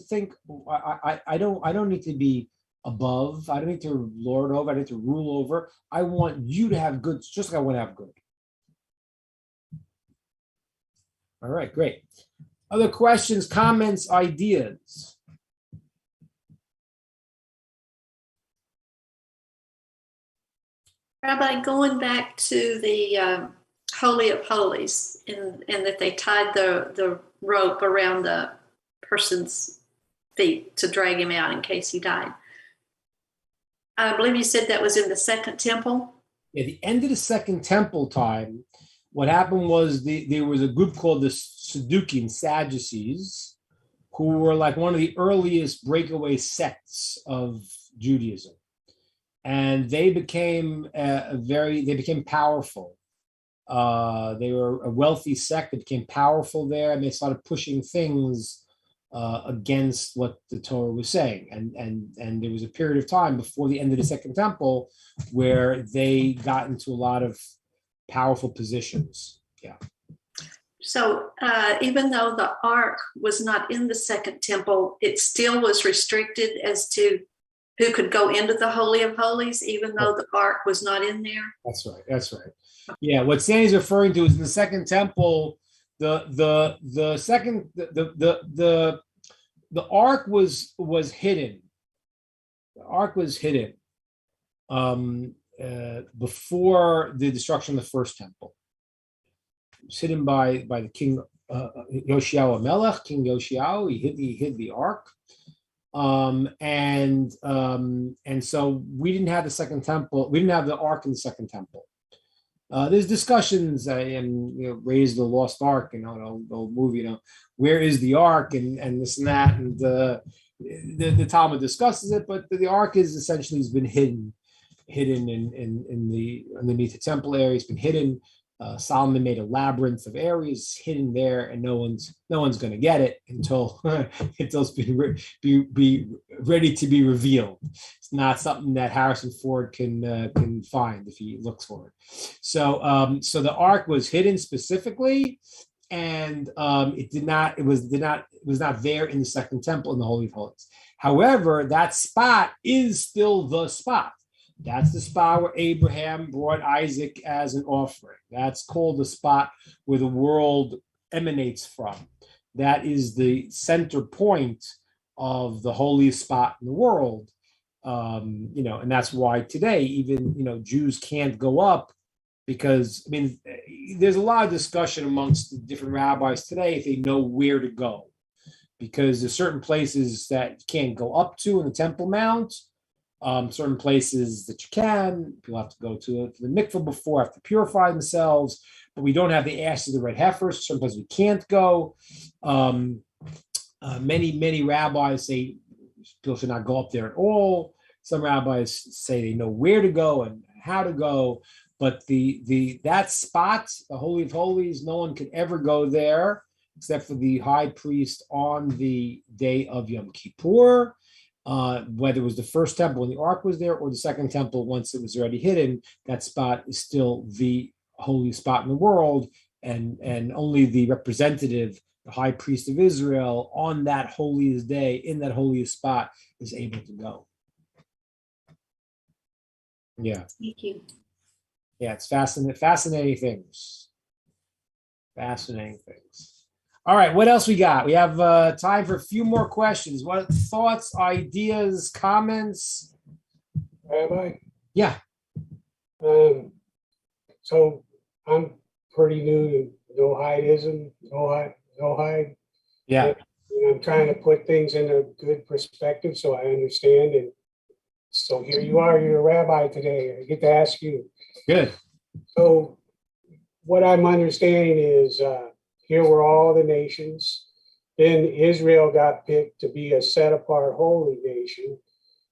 think I don't need to be above. I don't need to lord over. I don't need to rule over. I want you to have good, just like I want to have good. All right, great. Other questions, comments, ideas? Rabbi, going back to the Holy of Holies, and that they tied the rope around the person's feet to drag him out in case he died. I believe you said that was in the Second Temple? At the end of the Second Temple time, what happened was there was a group called the Sadducees, who were like one of the earliest breakaway sects of Judaism. And they became powerful. They were a wealthy sect that became powerful there, and they started pushing things against what the Torah was saying. And there was a period of time before the end of the Second Temple where they got into a lot of powerful positions. Yeah. So even though the ark was not in the Second Temple, it still was restricted as to who could go into the Holy of Holies, even though the ark was not in there. That's right. That's right. Yeah. What Sandy's referring to is in the Second Temple, the ark was hidden. The ark was hidden before the destruction of the First Temple. It was hidden by the king Yoshiao Melech, King Yoshiao. He hid the ark. And so we didn't have the Second Temple. We didn't have the ark in the Second Temple. There's discussions and Raise the Lost Ark, the old movie, where is the ark and this and that, and the Talmud discusses it, but the ark is essentially has been hidden in the underneath the temple area. It's been hidden. Solomon made a labyrinth of areas hidden there, and no one's going to get it until it's be ready to be revealed. It's not something that Harrison Ford can find if he looks for it. So the ark was hidden specifically, and it was not there in the Second Temple in the Holy of Holies. However, that spot is still the spot. That's the spot where Abraham brought Isaac as an offering. That's called the spot where the world emanates from. That is the center point of the holiest spot in the world. And that's why today, even, Jews can't go up because, there's a lot of discussion amongst the different rabbis today if they know where to go, because there's certain places that you can't go up to in the Temple Mount. Certain places that you can, people have to go to the mikveh before, have to purify themselves, but we don't have the ashes of the red heifers. Certain places we can't go. Many rabbis say people should not go up there at all. Some rabbis say they know where to go and how to go, but that spot, the Holy of Holies, no one could ever go there except for the high priest on the day of Yom Kippur. Whether it was the first temple when the ark was there or the second temple once it was already hidden, that spot is still the holy spot in the world, and only the representative, the high priest of Israel, on that holiest day in that holiest spot is able to go. Yeah. Thank you. Yeah, it's fascinating things. Fascinating things. All right, what else we got? We have time for a few more questions. What thoughts, ideas, comments? Rabbi? Yeah. So I'm pretty new to no-hidism, no-hide. Yeah. And I'm trying to put things in a good perspective so I understand. And so here you are, you're a rabbi today. I get to ask you. Good. So what I'm understanding is here were all the nations. Then Israel got picked to be a set-apart holy nation.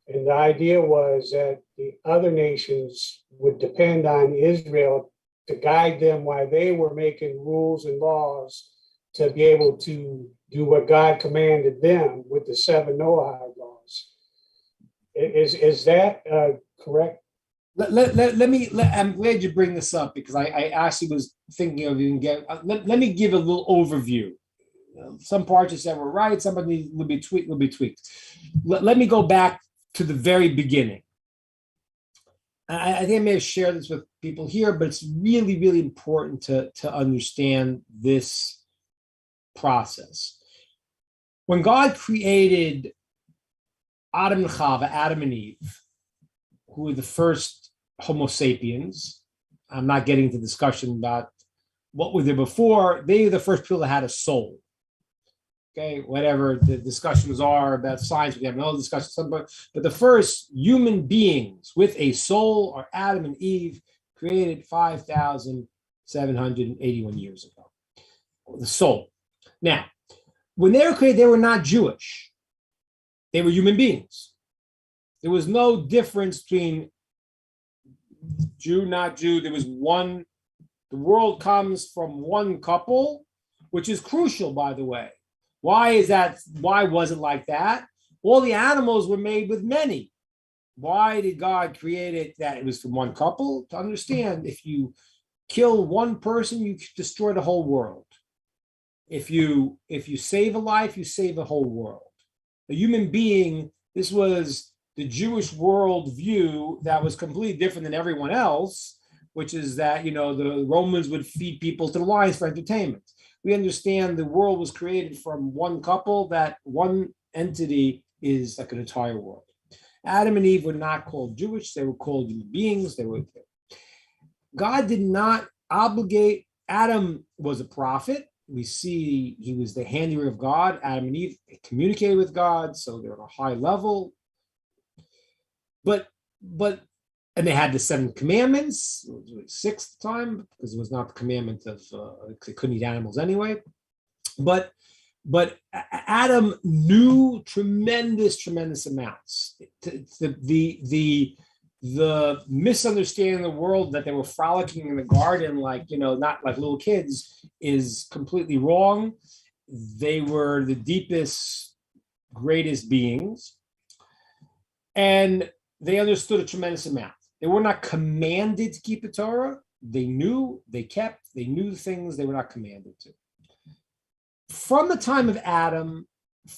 And the idea was that the other nations would depend on Israel to guide them while they were making rules and laws to be able to do what God commanded them with the 7 Noahide laws. Is that correct? I'm glad you bring this up because I actually was thinking of it again. Let me give a little overview. Some parts you said were right, some will be tweaked. Let me go back to the very beginning. I think I may have shared this with people here, but it's really, really important to understand this process. When God created Adam and Chava, Adam and Eve, who were the first Homo sapiens, I'm not getting into discussion about what were there before. They were the first people that had a soul. Okay, whatever the discussions are about science, we have no discussion. But the first human beings with a soul are Adam and Eve, created 5,781 years ago. The soul. Now, when they were created, they were not Jewish. They were human beings. There was no difference between Jew, not Jew. There was one. The world comes from one couple, which is crucial, by the way. Why is that? Why was it like that? All the animals were made with many. Why did God create it that it was from one couple? To understand, if you kill one person, you destroy the whole world. If you save a life, you save the whole world. A human being, this was the Jewish world view that was completely different than everyone else, which is that, the Romans would feed people to the lions for entertainment. We understand the world was created from one couple, that one entity is like an entire world. Adam and Eve were not called Jewish, they were called human beings. God did not obligate. Adam was a prophet. We see he was the handiwork of God. Adam and Eve communicated with God, so they're on a high level. But and they had the 7 commandments. It was 6th time because it was not the commandment of they couldn't eat animals anyway. But Adam knew tremendous amounts. The misunderstanding of the world that they were frolicking in the garden, not like little kids, is completely wrong. They were the deepest, greatest beings. And they understood a tremendous amount. They were not commanded to keep the Torah. They knew, they knew things they were not commanded to. From the time of Adam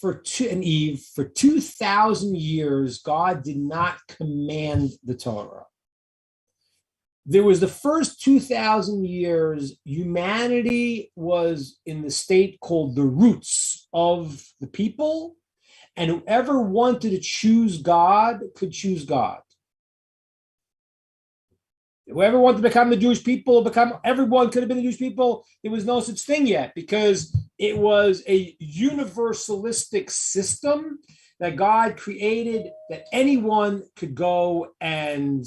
and Eve, for 2,000 years, God did not command the Torah. There was the first 2,000 years, humanity was in the state called the roots of the people, and whoever wanted to choose God could choose God. Whoever wanted to become the Jewish people, everyone could have been the Jewish people. There was no such thing yet because it was a universalistic system that God created that anyone could go and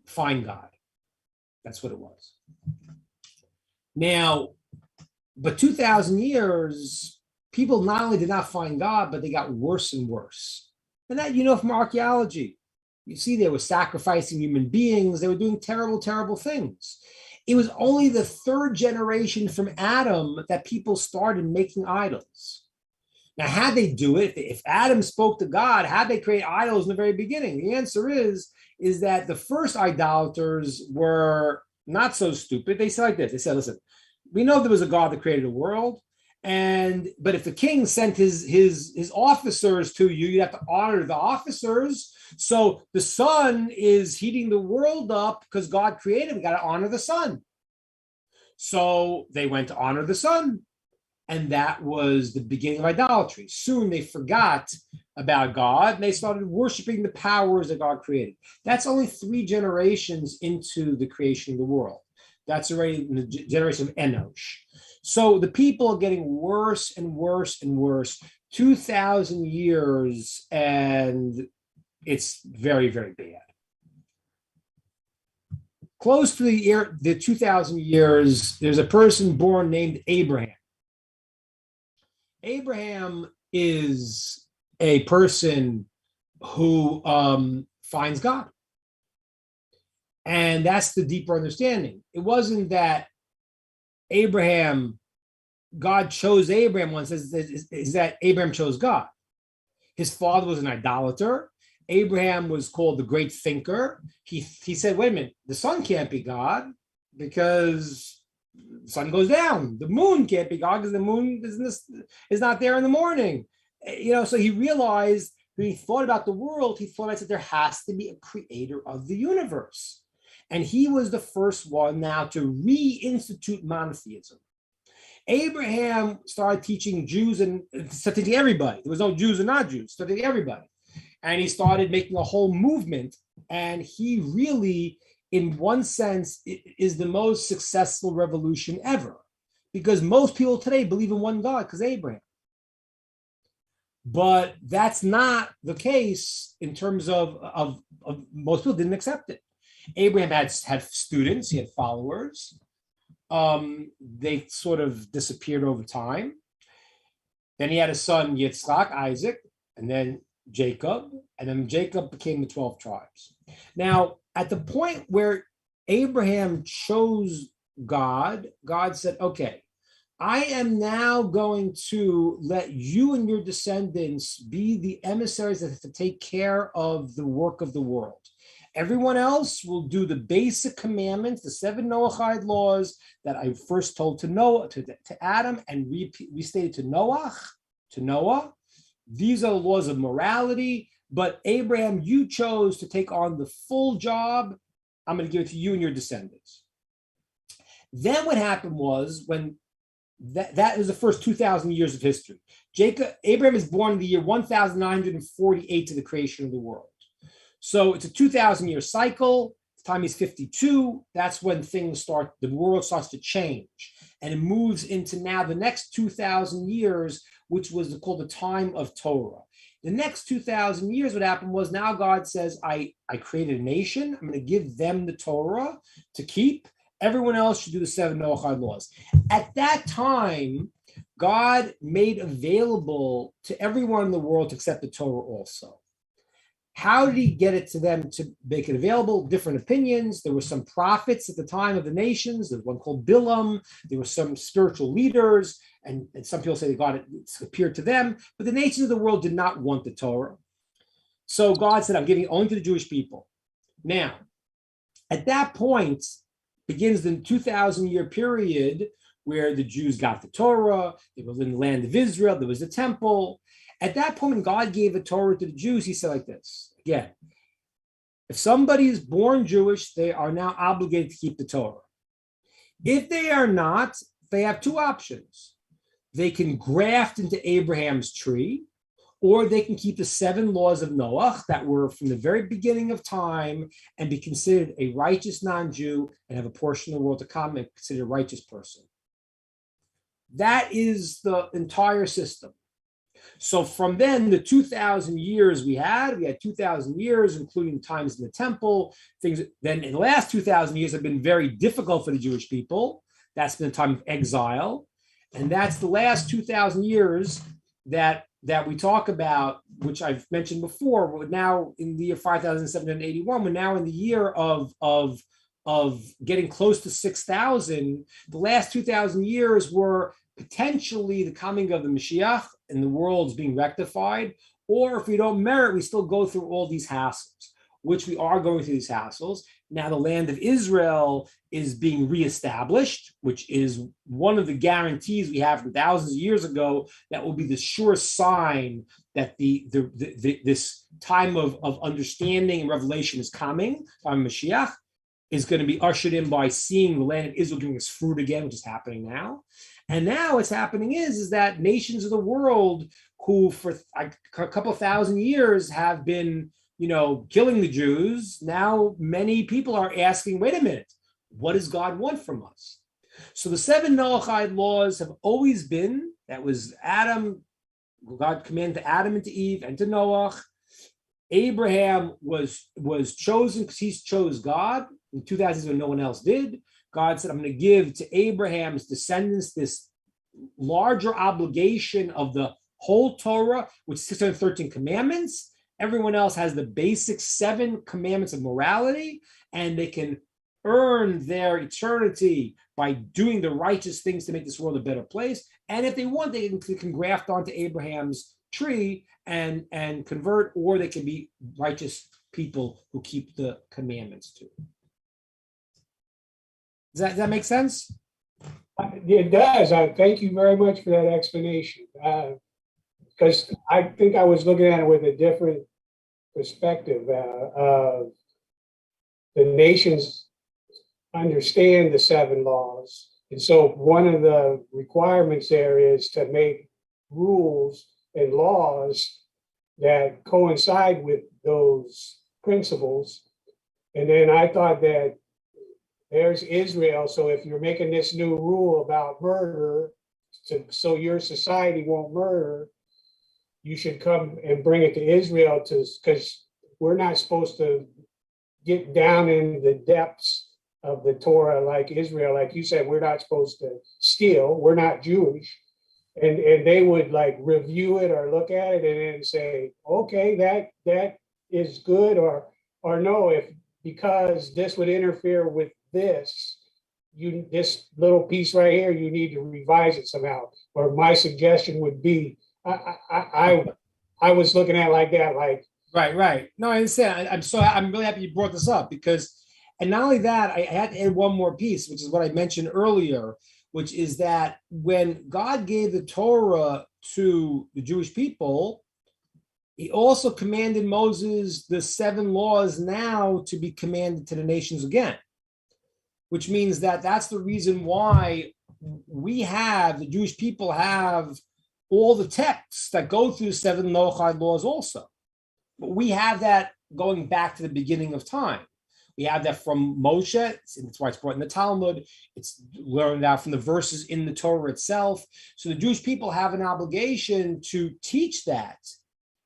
find God. That's what it was. Now, but 2,000 years, people not only did not find God, but they got worse and worse. And that, from archaeology. You see, they were sacrificing human beings. They were doing terrible, terrible things. It was only the 3rd generation from Adam that people started making idols. Now, how'd they do it? If Adam spoke to God, how'd they create idols in the very beginning? The answer is that the first idolaters were not so stupid. They said like this. They said, listen, we know there was a God that created the world. But if the king sent his officers to you, you have to honor the officers. So the sun is heating the world up because God created. We got to honor the sun. So they went to honor the sun, and that was the beginning of idolatry. Soon they forgot about God and they started worshiping the powers that God created. That's only 3 generations into the creation of the world. That's already in the generation of Enosh. So the people are getting worse and worse and worse. 2,000 years, and it's very, very bad. Close to the 2,000 years, there's a person born named Abraham. Abraham is a person who finds God. And that's the deeper understanding. It wasn't that God chose Abraham once, is that Abraham chose God. His father was an idolater. Abraham was called the great thinker. He said, wait a minute, the sun can't be God because the sun goes down. The moon can't be God because the moon is not there in the morning. So he realized, when he thought about the world, he thought that there has to be a creator of the universe. And he was the first one now to reinstitute monotheism. Abraham started teaching Jews and started teaching everybody. There was no Jews and not Jews, started teaching everybody. And he started making a whole movement. And he really, in one sense, is the most successful revolution ever. Because most people today believe in one God because Abraham. But that's not the case in terms of most people didn't accept it. Abraham had students, he had followers. They sort of disappeared over time. Then he had a son, Yitzchak, Isaac, and then Jacob, and then Jacob became the 12 tribes. Now, at the point where Abraham chose God, God said, okay, I am now going to let you and your descendants be the emissaries that have to take care of the work of the world. Everyone else will do the basic commandments, the 7 Noahide laws that I first told to Noah, to Adam, and restated to Noah. These are the laws of morality. But Abraham, you chose to take on the full job. I'm going to give it to you and your descendants. Then what happened was when that is the first 2,000 years of history. Abraham is born in the year 1948 to the creation of the world. So it's a 2,000-year cycle. The time he's 52, that's when the world starts to change. And it moves into now the next 2,000 years, which was called the time of Torah. The next 2,000 years, what happened was now God says, I created a nation. I'm going to give them the Torah to keep. Everyone else should do the 7 Noahide laws. At that time, God made available to everyone in the world to accept the Torah also. How did he get it to them to make it available? Different opinions. There were some prophets at the time of the nations. There's one called Bilam. There were some spiritual leaders, and some people say that God appeared to them. But the nations of the world did not want the Torah. So God said, I'm giving it only to the Jewish people. Now, at that point, begins the 2,000-year period where the Jews got the Torah. They were in the land of Israel. There was a temple. At that point, when God gave a Torah to the Jews, he said like this, again, if somebody is born Jewish, they are now obligated to keep the Torah. If they are not, they have two options. They can graft into Abraham's tree, or they can keep the 7 laws of Noah that were from the very beginning of time and be considered a righteous non-Jew and have a portion of the world to come and considered a righteous person. That is the entire system. So from then, the 2,000 years we had 2,000 years, including times in the temple, things. Then in the last 2,000 years have been very difficult for the Jewish people. That's been a time of exile. And that's the last 2,000 years that we talk about, which I've mentioned before. We're now in the year 5,781. We're now in the year of getting close to 6,000. The last 2,000 years were potentially the coming of the Mashiach and the world's being rectified. Or if we don't merit, we still go through all these hassles, which we are going through these hassles. Now the land of Israel is being reestablished, which is one of the guarantees we have from thousands of years ago that will be the sure sign that this time of understanding and revelation is coming. Time of Mashiach is going to be ushered in by seeing the land of Israel giving its fruit again, which is happening now. And now what's happening is that nations of the world who for a couple thousand years have been, killing the Jews, now many people are asking, wait a minute, what does God want from us? So the 7 Noahide laws have always been, that was Adam, God commanded to Adam and to Eve and to Noah. Abraham was chosen because he chose God. In 2000 years when no one else did. God said, I'm going to give to Abraham's descendants this larger obligation of the whole Torah, which is 613 commandments. Everyone else has the basic 7 commandments of morality, and they can earn their eternity by doing the righteous things to make this world a better place. And if they want, they can graft onto Abraham's tree and convert, or they can be righteous people who keep the commandments too. Does that make sense? It does. I thank you very much for that explanation. Because I think I was looking at it with a different perspective. The nations understand the 7 laws. And so one of the requirements there is to make rules and laws that coincide with those principles. And then I thought that there's Israel. So if you're making this new rule about murder, so your society won't murder, you should come and bring it to Israel because we're not supposed to get down in the depths of the Torah like Israel. Like you said, we're not supposed to steal. We're not Jewish. And they would like review it or look at it and then say, okay, that is good or no, because this would interfere with this, this little piece right here, you need to revise it somehow. Or my suggestion would be, I was looking at it like that, like, Right. No, I understand. I'm really happy you brought this up because, and not only that, I had to add one more piece, which is what I mentioned earlier, which is that when God gave the Torah to the Jewish people, he also commanded Moses the 7 laws now to be commanded to the nations again, which means that that's the reason why the Jewish people have all the texts that go through 7 Noachide laws also. But we have that going back to the beginning of time. We have that from Moshe, and that's why it's brought in the Talmud. It's learned out from the verses in the Torah itself. So the Jewish people have an obligation to teach that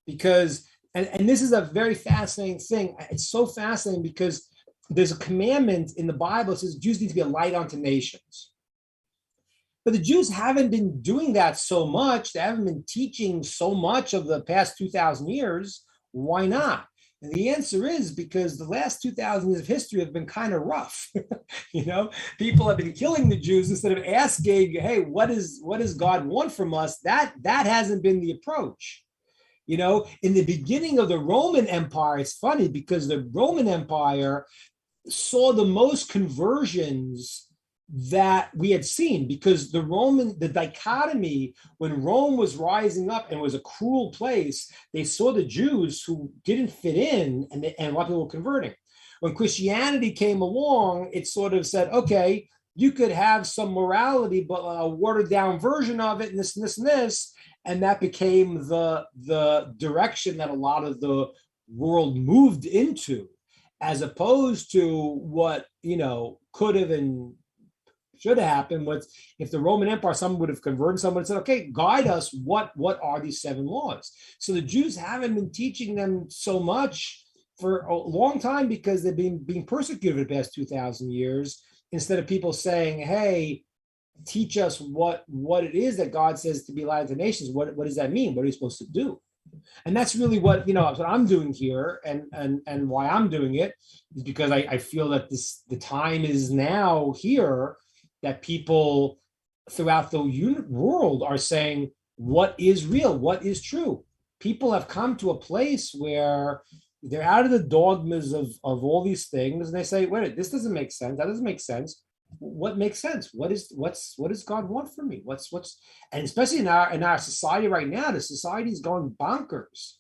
because, and this is a very fascinating thing. It's so fascinating because there's a commandment in the Bible that says Jews need to be a light unto nations. But the Jews haven't been doing that so much. They haven't been teaching so much of the past 2,000 years. Why not? And the answer is because the last 2,000 years of history have been kind of rough. People have been killing the Jews instead of asking, hey, what does God want from us? That hasn't been the approach. In the beginning of the Roman Empire, it's funny because the Roman Empire saw the most conversions that we had seen because the dichotomy when Rome was rising up and was a cruel place, they saw the Jews who didn't fit in and a lot of people were converting. When Christianity came along, it sort of said, okay, you could have some morality, but a watered down version of it and this and this and this. And that became the direction that a lot of the world moved into, as opposed to what, could have and should have happened was if the Roman Empire, someone would have converted, someone would have said, okay, guide us. What are these 7 laws? So the Jews haven't been teaching them so much for a long time because they've been being persecuted for the past 2,000 years, instead of people saying, hey, teach us what it is that God says to be light to nations. What does that mean? What are you supposed to do? And that's really what I'm doing here, and why I'm doing it is because I feel that the time is now here that people throughout the world are saying, what is real? What is true? People have come to a place where they're out of the dogmas of all these things, and they say, wait, this doesn't make sense. That doesn't make sense. What makes sense? What does God want from me? And especially in our society right now, the society is going bonkers.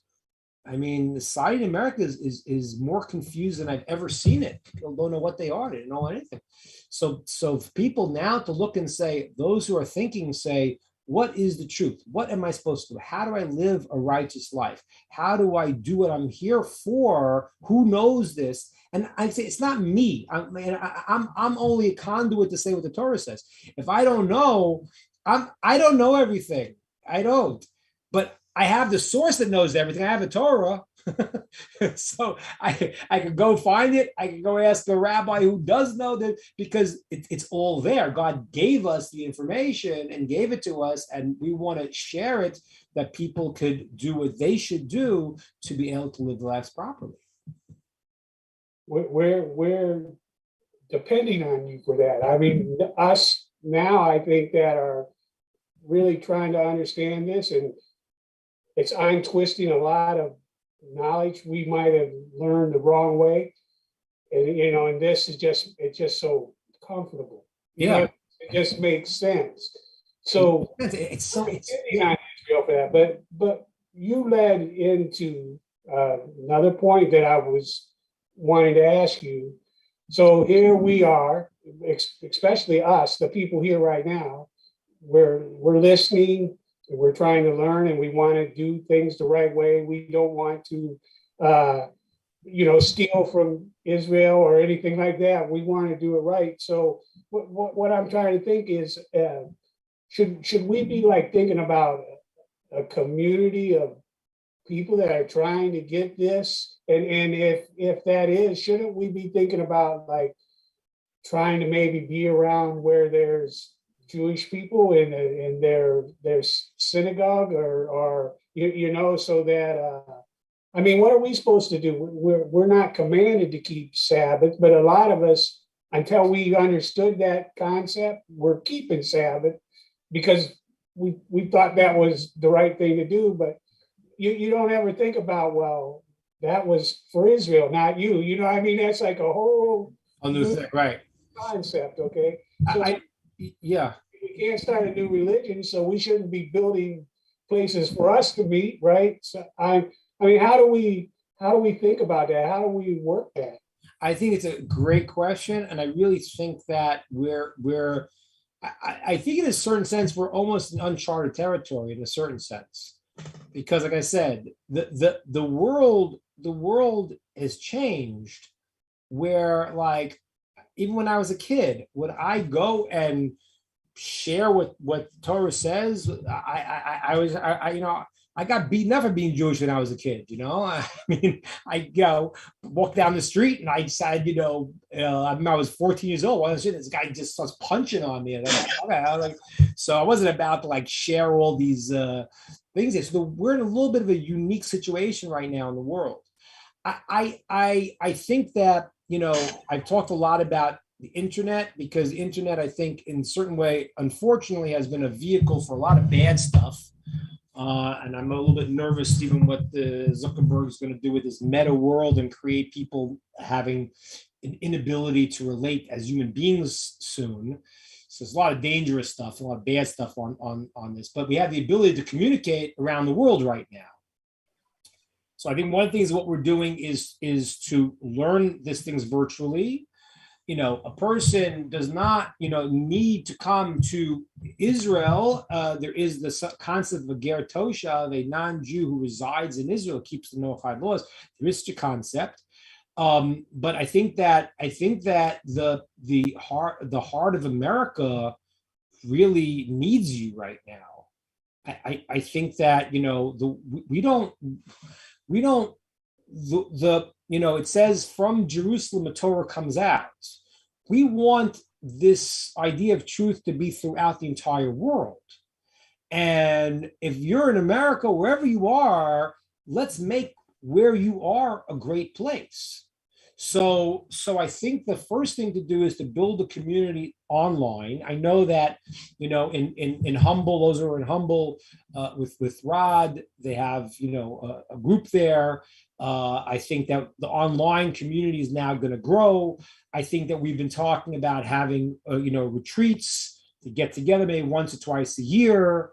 I mean, the society in America is more confused than I've ever seen it. People don't know what they are. They don't know anything. So for people now to look and say, those who are thinking say, what is the truth? What am I supposed to do? How do I live a righteous life? How do I do what I'm here for? Who knows this? And I say, it's not me. I'm only a conduit to say what the Torah says. If I don't know, I don't know everything. I don't. But I have the source that knows everything. I have a Torah. So I could go find it. I could go ask a rabbi who does know that, because it's all there. God gave us the information and gave it to us, and we want to share it that people could do what they should do to be able to live their lives properly. We're depending on you for that. I mean, us now, I think, that are really trying to understand this, and it's untwisting a lot of knowledge we might have learned the wrong way. And and this is it's just so comfortable. Yeah. It just makes sense. So it's so on Israel for that. But you led into another point that I was wanting to ask you. So here we are, especially us, the people here right now, we're listening. We're trying to learn, and we want to do things the right way. We don't want to, steal from Israel or anything like that. We want to do it right. So what I'm trying to think is, should we be like thinking about a community of people that are trying to get this? And if that is, shouldn't we be thinking about like trying to maybe be around where there's Jewish people in their synagogue or so that what are we supposed to do? We're not commanded to keep Sabbath, but a lot of us, until we understood that concept, we're keeping Sabbath because we thought that was the right thing to do. But you don't ever think about, well, that was for Israel, not you. You know what I mean? That's like a whole new thing, right? Concept, okay? So Yeah. we can't start a new religion, so we shouldn't be building places for us to meet, right? So I mean, how do we think about that? How do we work that? I think it's a great question, and I really think that I think in a certain sense we're almost in uncharted territory in a certain sense, because like I said, the world has changed. Where like even when I was a kid, would I go and share what Torah says? I got beaten up for being Jewish when I was a kid. I mean, I walk down the street and I decided, I was 14 years old. This guy just starts punching on me, and I was like, so I wasn't about to like share all these things. So we're in a little bit of a unique situation right now in the world. I think that I've talked a lot about the internet, because the internet, I think, in a certain way, unfortunately, has been a vehicle for a lot of bad stuff. And I'm a little bit nervous, even what the Zuckerberg is going to do with this meta world and create people having an inability to relate as human beings soon. So there's a lot of dangerous stuff, a lot of bad stuff on this. But we have the ability to communicate around the world right now. So I think one of the things what we're doing is to learn these things virtually. A person does not, need to come to Israel. There is the concept of a ger toshav, a non-Jew who resides in Israel, keeps the Noahide laws. There is such a concept, but I think that the heart of America really needs you right now. I think that it says from Jerusalem, the Torah comes out. We want this idea of truth to be throughout the entire world. And if you're in America, wherever you are, let's make where you are a great place. So I think the first thing to do is to build a community online. I know that, in Humble, those who are in Humble with Rod, they have, a group there. I think that the online community is now going to grow. I think that we've been talking about having, retreats to get together maybe once or twice a year.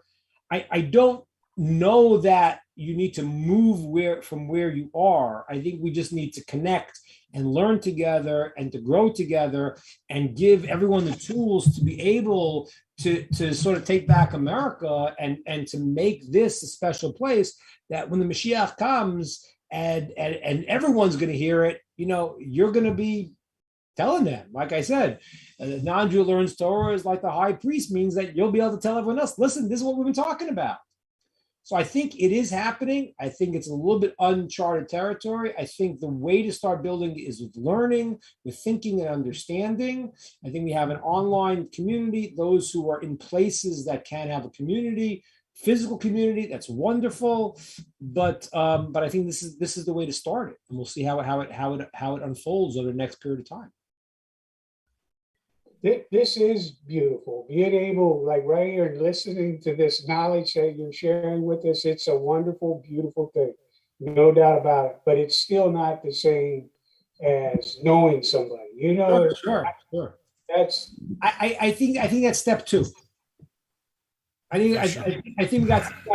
I don't know that you need to move from where you are. I think we just need to connect and learn together and to grow together and give everyone the tools to be able to sort of take back America and to make this a special place that when the Mashiach comes and everyone's going to hear it, you're going to be telling them. Like I said, non-Jew learns Torah is like the high priest, means that you'll be able to tell everyone else, listen, this is what we've been talking about. So I think it is happening. I think it's a little bit uncharted territory. I think the way to start building is with learning, with thinking and understanding. I think we have an online community, those who are in places that can have a community, physical community, that's wonderful. But I think this is the way to start it. And we'll see how it unfolds over the next period of time. This is beautiful. Being able, like right here, and listening to this knowledge that you're sharing with us, it's a wonderful, beautiful thing. No doubt about it. But it's still not the same as knowing somebody. Sure. That's. I think that's step two. I think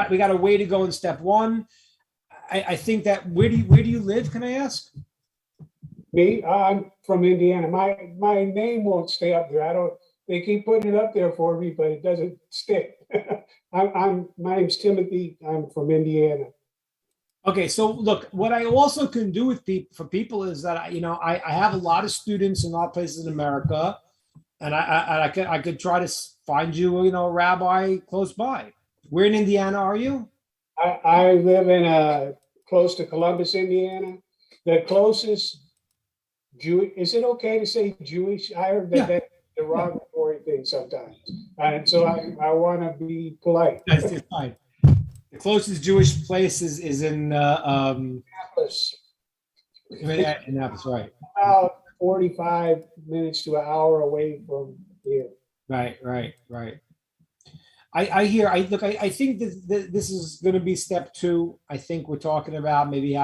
we got a way to go in step one. I think that where do you live? Can I ask? Me, I'm from Indiana. My name won't stay up there. They keep putting it up there for me, but it doesn't stick. My name's Timothy. I'm from Indiana. Okay, so look, what I also can do with people is that I have a lot of students in a lot of places in America, and I could try to find you a rabbi close by. Where in Indiana are you? I live in close to Columbus, Indiana. The closest Jewish, is it okay to say Jewish? I heard that that's a derogatory thing sometimes. And so I want to be polite. That's just fine. The closest Jewish place is in Annapolis. Annapolis, right. 45 minutes to an hour away from here. Right. I think that this is going to be step 2. I think we're talking about maybe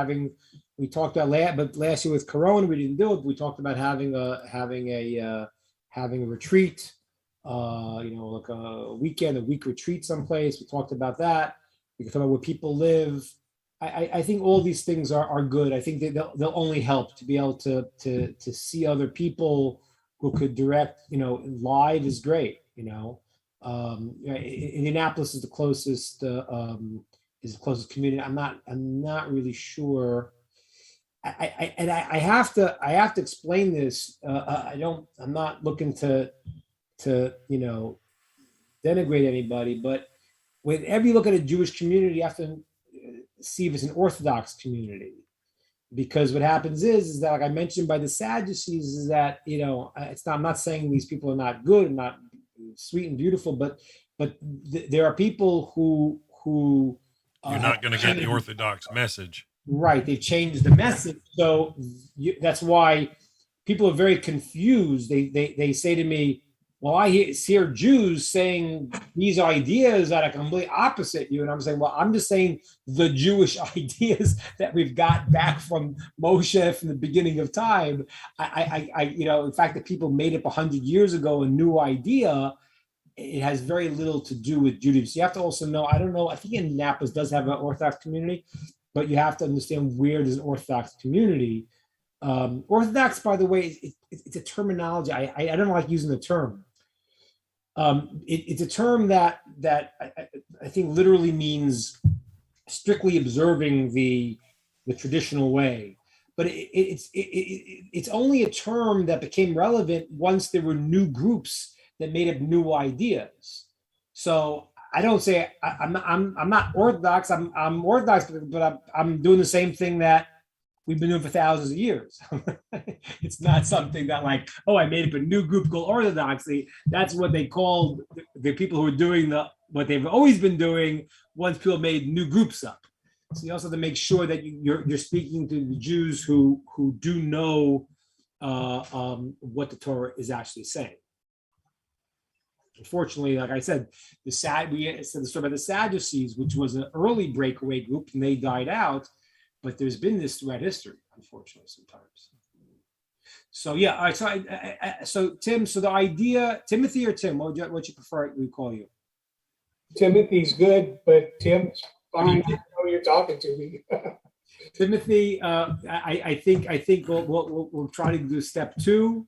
we talked about last year with Corona, we didn't do it. But we talked about having a retreat, like a week retreat someplace. We talked about that. We can talk about where people live. I think all these things are good. I think they'll only help to be able to see other people who could direct. Live is great. Indianapolis is the closest community. I'm not really sure. I have to explain this. I'm not looking to denigrate anybody, but whenever you look at a Jewish community, you have to see if it's an Orthodox community, because what happens is that, like I mentioned by the Sadducees, is that I'm not saying these people are not good, not sweet and beautiful, but there are people who You're not going to get the Orthodox message. Right, they've changed the message, so that's why people are very confused. They say to me, well, I hear Jews saying these ideas that are completely opposite you. And I'm saying, well, I'm just saying the Jewish ideas that we've got back from Moshe from the beginning of time. In fact, that people made up 100 years ago a new idea, it has very little to do with Judaism. So you have to also know, I think Indianapolis does have an Orthodox community, but you have to understand where there's an Orthodox community. Orthodox, by the way, it's a terminology. I don't like using the term. It's a term that I think literally means strictly observing the traditional way, but it's only a term that became relevant once there were new groups that made up new ideas. So I don't say I'm not Orthodox. I'm Orthodox, but I'm doing the same thing that we've been doing for thousands of years. It's not something that I made up a new group called Orthodoxy. That's what they called the people who are doing what they've always been doing once people made new groups up. So you also have to make sure that you're speaking to the Jews who do know what the Torah is actually saying. Unfortunately, like I said, we said the story about the Sadducees, which was an early breakaway group, and they died out. But there's been this throughout history, unfortunately, sometimes. So yeah, all right. So Tim, the idea, Timothy or Tim, what you prefer we call you? Timothy's good, but Tim's fine. I know you're talking to me. Timothy, I think we'll try to do step 2.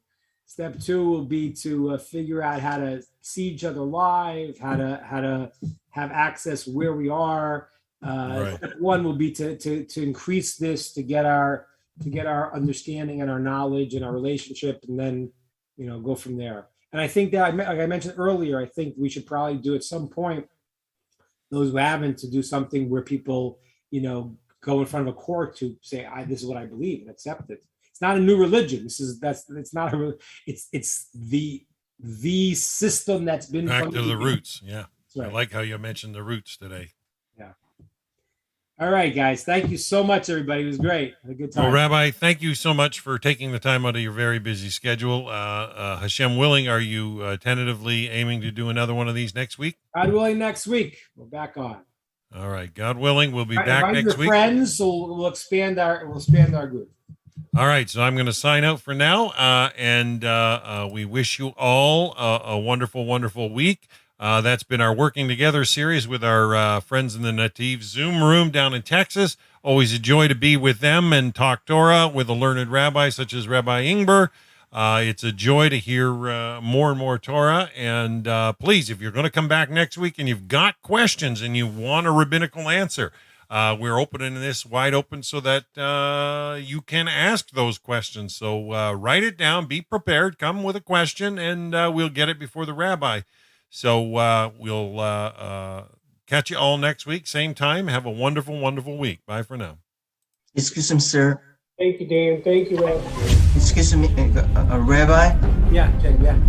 Step 2 will be to figure out how to see each other live, how to have access where we are. Right. Step 1 will be to increase this, to get our understanding and our knowledge and our relationship, and then go from there. And I think that, like I mentioned earlier, I think we should probably do at some point, those who haven't, to do something where people go in front of a court to say, this is what I believe, and accept it. It's not a new religion. It's the system that's been back to the roots. Yeah, right. I like how you mentioned the roots today. Yeah. All right, guys. Thank you so much, everybody. It was great. Had a good time. Well, Rabbi, thank you so much for taking the time out of your very busy schedule. Hashem willing, are you tentatively aiming to do another one of these next week? God willing, next week we're back on. All right, God willing, we'll be back Invite next your week. Friends, so we'll expand our group. All right, so I'm going to sign out for now, and we wish you all a wonderful, wonderful week. That's been our Working Together series with our friends in the Netiv Zoom room down in Texas. Always a joy to be with them and talk Torah with a learned rabbi such as Rabbi Ingber. It's a joy to hear more and more Torah. And please, if you're going to come back next week and you've got questions and you want a rabbinical answer, we're opening this wide open so that you can ask those questions. So write it down, be prepared, come with a question, and we'll get it before the rabbi. So we'll catch you all next week, same time. Have a wonderful, wonderful week. Bye for now. Excuse me, sir. Thank you, Dan. Thank you, Rabbi. Excuse me, Rabbi. Yeah, yeah.